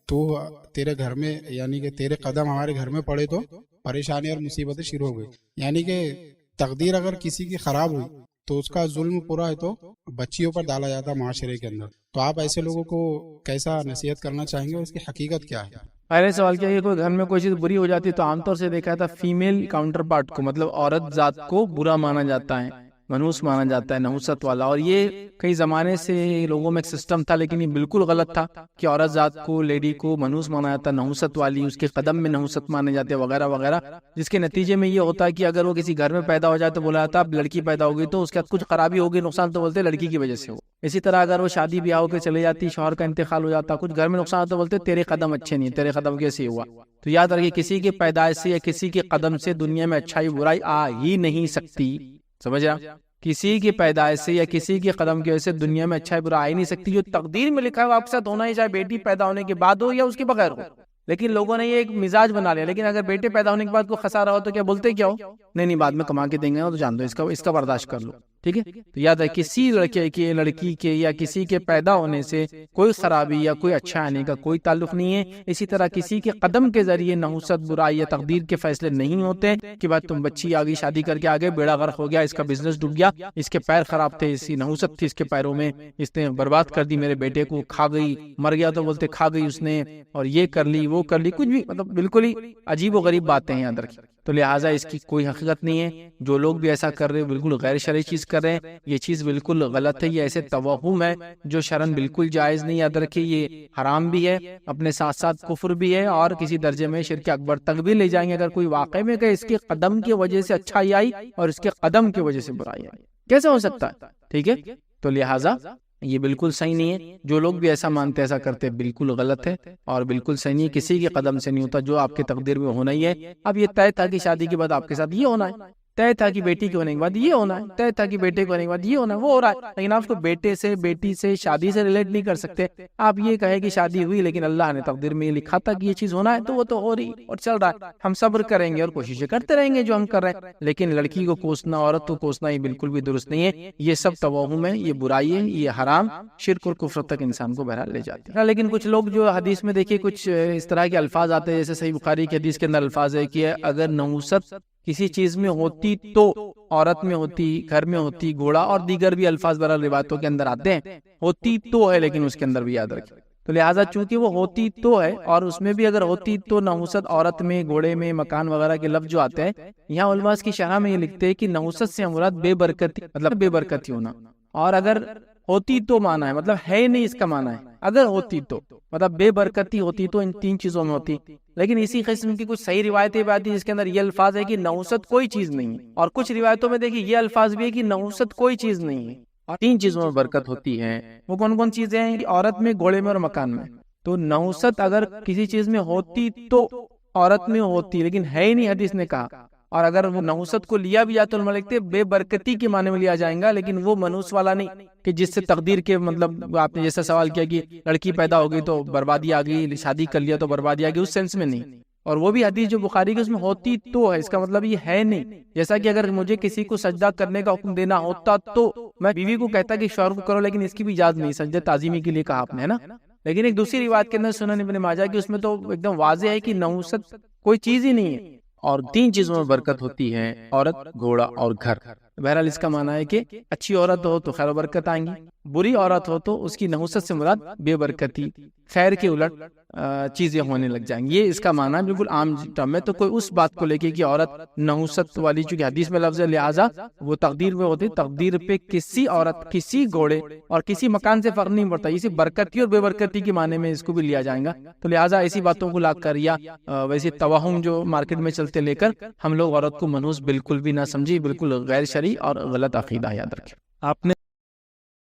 تو تیرے گھر میں, یعنی کہ تیرے قدم ہمارے گھر میں پڑے تو پریشانی اور مصیبتیں شروع ہو گئی. یعنی کہ تقدیر اگر کسی کی خراب ہوئی تو اس کا ظلم پورا ہے تو بچیوں پر ڈالا جاتا معاشرے کے اندر. تو آپ ایسے لوگوں کو کیسا نصیحت کرنا چاہیں گے اور اس کی حقیقت کیا ہے؟ پہلے سوال کیا کہ کوئی گھر میں کوئی چیز بری ہو جاتی ہے تو عام طور سے دیکھا تھا فیمیل کاؤنٹر پارٹ کو, مطلب عورت ذات کو برا مانا جاتا ہے, منحوس مانا جاتا ہے, نحوست والا. اور یہ کئی زمانے سے لوگوں میں ایک سسٹم تھا لیکن یہ بالکل غلط تھا کہ عورت ذات کو, لیڈی کو منحوس مانا جاتا ہے, نحوست والی, اس کے قدم میں نحوست مانے جاتے وغیرہ وغیرہ. جس کے نتیجے میں یہ ہوتا ہے کہ اگر وہ کسی گھر میں پیدا ہو جائے تو بولا جاتا ہے اب لڑکی پیدا ہوگی تو اس کے کچھ خرابی ہوگی, نقصان تو بولتے لڑکی کی وجہ سے ہو. اسی طرح اگر وہ شادی بیاہ ہو کے چلے جاتی, شوہر کا انتقال ہو جاتا, کچھ گھر میں نقصان تو بولتے تیرے قدم اچھے نہیں, تیرے قدم کیسے ہوا. تو یاد رکھیے کسی کی پیدائش سے یا کسی کے قدم سے دنیا میں اچھائی برائی آ ہی نہیں سکتی. سمجھ رہا, کسی کی پیدائش سے یا کسی کے قدم کی وجہ سے دنیا میں اچھائی برا آ ہی نہیں سکتی. جو تقدیر میں لکھا ہے وہ آپ کے ساتھ ہونا ہی, چاہے بیٹی پیدا ہونے کے بعد ہو یا اس کے بغیر ہو. لیکن لوگوں نے یہ ایک مزاج بنا لیا. لیکن اگر بیٹے پیدا ہونے کے بعد کوئی خسارہ ہو تو کیا بولتے کیا ہو, نہیں بعد میں کما کے دیں گے تو جان دو, اس کا برداشت کر لو. ٹھیک ہے, تو یاد ہے کسی لڑکے کے, لڑکی کے یا کسی کے پیدا ہونے سے کوئی خرابی یا کوئی اچھا آنے کا کوئی تعلق نہیں ہے. اسی طرح کسی کے قدم کے ذریعے نحوست, برائی یا تقدیر کے فیصلے نہیں ہوتے کہ بات تم بچی آگئی, شادی کر کے آگے, بیڑا غرق ہو گیا, اس کا بزنس ڈوب گیا, اس کے پیر خراب تھے, اسی نحوست تھی اس کے پیروں میں, اس نے برباد کر دی میرے بیٹے کو, کھا گئی, مر گیا تو بولتے کھا گئی اس نے, اور یہ کر لی وہ کر لی, کچھ بھی مطلب بالکل ہی عجیب و غریب باتیں ہیں یاد رکھیں. تو لہٰذا اس کی کوئی حقیقت نہیں ہے. جو لوگ بھی ایسا کر رہے ہیں بالکل غیر شرعی چیز کر رہے ہیں, یہ چیز بالکل غلط ہے. یہ ایسے توہم ہے جو شرعاً بالکل جائز نہیں. یاد رکھیے یہ حرام بھی ہے, اپنے ساتھ ساتھ کفر بھی ہے, اور کسی درجے میں شرک اکبر تک بھی لے جائیں گے اگر کوئی واقع میں کہ اس کے قدم کی وجہ سے اچھائی آئی اور اس کے قدم کی وجہ سے برائی آئی. کیسے ہو سکتا ہے؟ ٹھیک ہے, تو لہٰذا یہ بالکل صحیح نہیں ہے. جو لوگ بھی ایسا مانتے ایسا کرتے بالکل غلط ہے اور بالکل صحیح نہیں ہے. کسی کے قدم سے نہیں ہوتا, جو آپ کے تقدیر میں ہونا ہی ہے. اب یہ طے تھا کہ شادی کے بعد آپ کے ساتھ یہ ہونا ہے, طے تھا کہ بیٹی کے ہونے کے بعد یہ ہونا ہے, طے تھا کہ بیٹے کے ہونے کے بعد یہ ہونا ہے, وہ ہو رہا ہے. لیکن آپ اس کو بیٹے سے, بیٹی سے, شادی سے ریلیٹ نہیں کر سکتے. آپ یہ کہیں کہ شادی ہوئی لیکن اللہ نے تقدیر میں یہ لکھا تھا کہ یہ چیز ہونا ہے تو وہ تو ہو رہی اور چل رہا ہے. ہم صبر کریں گے اور کوششیں کرتے رہیں گے جو ہم کر رہے ہیں. لیکن لڑکی کو کوسنا, عورت کو کوسنا یہ بالکل بھی درست نہیں ہے. یہ سب توہم ہے, یہ برائی ہے, یہ حرام, شرک اور کفر تک انسان کو بہرحال لے جاتی ہے. لیکن کچھ لوگ جو حدیث میں دیکھیے کچھ اس طرح کے الفاظ آتے ہیں, جیسے صحیح بخاری کی حدیث کے اندر الفاظ ہے کہ اگر نحوست کسی چیز میں ہوتی تو عورت میں ہوتی, گھر میں ہوتی, گھوڑا, اور دیگر بھی الفاظ برحال روایتوں کے اندر آتے ہیں. ہوتی تو ہے لیکن اس کے اندر بھی یاد رکھیں. تو لہٰذا چونکہ وہ ہوتی تو ہے اور اس میں بھی اگر ہوتی تو نحوست عورت میں, گھوڑے میں, مکان وغیرہ کے لفظ جو آتے ہیں, یہاں علماء کی شرح میں یہ لکھتے ہیں کہ نحوست سے مراد بے برکتی, مطلب بے برکتی ہونا. اور اگر ہوتی تو مانا ہے مطلب ہے نہیں, اس کا مانا ہے اگر ہوتی تو مطلب بے برکتی ہوتی تو ان تین چیزوں میں ہوتی, لیکن اسی قسم کی کچھ صحیح روایتیں بھی آتی ہیں جس کے اندر یہ الفاظ ہے کہ نحوست کوئی چیز نہیں ہے، اور کچھ روایتوں میں دیکھیے یہ الفاظ بھی ہے کہ نحوست کوئی چیز نہیں ہے۔ اور 3 چیزوں میں برکت ہوتی ہے، وہ کون کون چیزیں ہیں؟ عورت میں، گھوڑے میں اور مکان میں۔ تو نحوست اگر کسی چیز میں ہوتی تو عورت میں ہوتی، لیکن ہے ہی نہیں، حدیث نے کہا۔ اور اگر وہ نحوست کو لیا بھی جاتا تو علماء لکھتے بے برکتی کے معنی میں لیا جائے گا، لیکن وہ منوس والا نہیں کہ جس سے تقدیر کے مطلب آپ نے جیسا سوال کیا کہ لڑکی پیدا ہو گئی تو بربادی آ گئی، شادی کر لیا تو بربادی آ گئی، اس سینس میں نہیں۔ اور وہ بھی حدیث جو بخاری کی اس میں ہوتی تو ہے، اس کا مطلب یہ ہے نہیں۔ جیسا کہ اگر مجھے کسی کو سجدہ کرنے کا حکم دینا ہوتا تو میں بیوی کو کہتا کہ شوہر کو کرو، لیکن اس کی بھی اجازت نہیں، سجدہ تعظیمی کے لیے کہا آپ نے، ہے نا۔ لیکن ایک دوسری روایت کے اندر سنن ابن ماجہ کی اس میں تو ایک دم واضح ہے کہ نحوست کوئی چیز ہی نہیں ہے۔ اور 3 چیزوں میں برکت ہوتی ہے، عورت، گھوڑا اور گھر۔ بہرحال اس کا معنی ہے کہ اچھی عورت ہو تو خیر و برکت آئیں گی، بری عورت ہو تو اس کی نحوست سے مراد بے برکتی، خیر کے الٹ چیزیں ہونے لگ جائیں گی۔ یہ اس کا معنی بالکل عام ٹرم میں۔ تو کوئی اس بات کو لے کے کہ عورت نحوست والی، چونکہ حدیث میں لفظ ہے لہٰذا وہ تقدیر میں ہوتی، تقدیر پہ کسی عورت، کسی گھوڑے اور کسی مکان سے فرق نہیں پڑتا، اسی برکتی اور بے برکتی کے معنی میں اس کو بھی لیا جائے گا۔ تو لہٰذا ایسی باتوں کو لا کر یا ویسے توہم جو مارکیٹ میں چلتے لے کر ہم لوگ عورت کو منحوس بالکل بھی نہ سمجھی، بالکل غیر شرعی اور غلط عقیدہ یاد رکھیں۔ آپ نے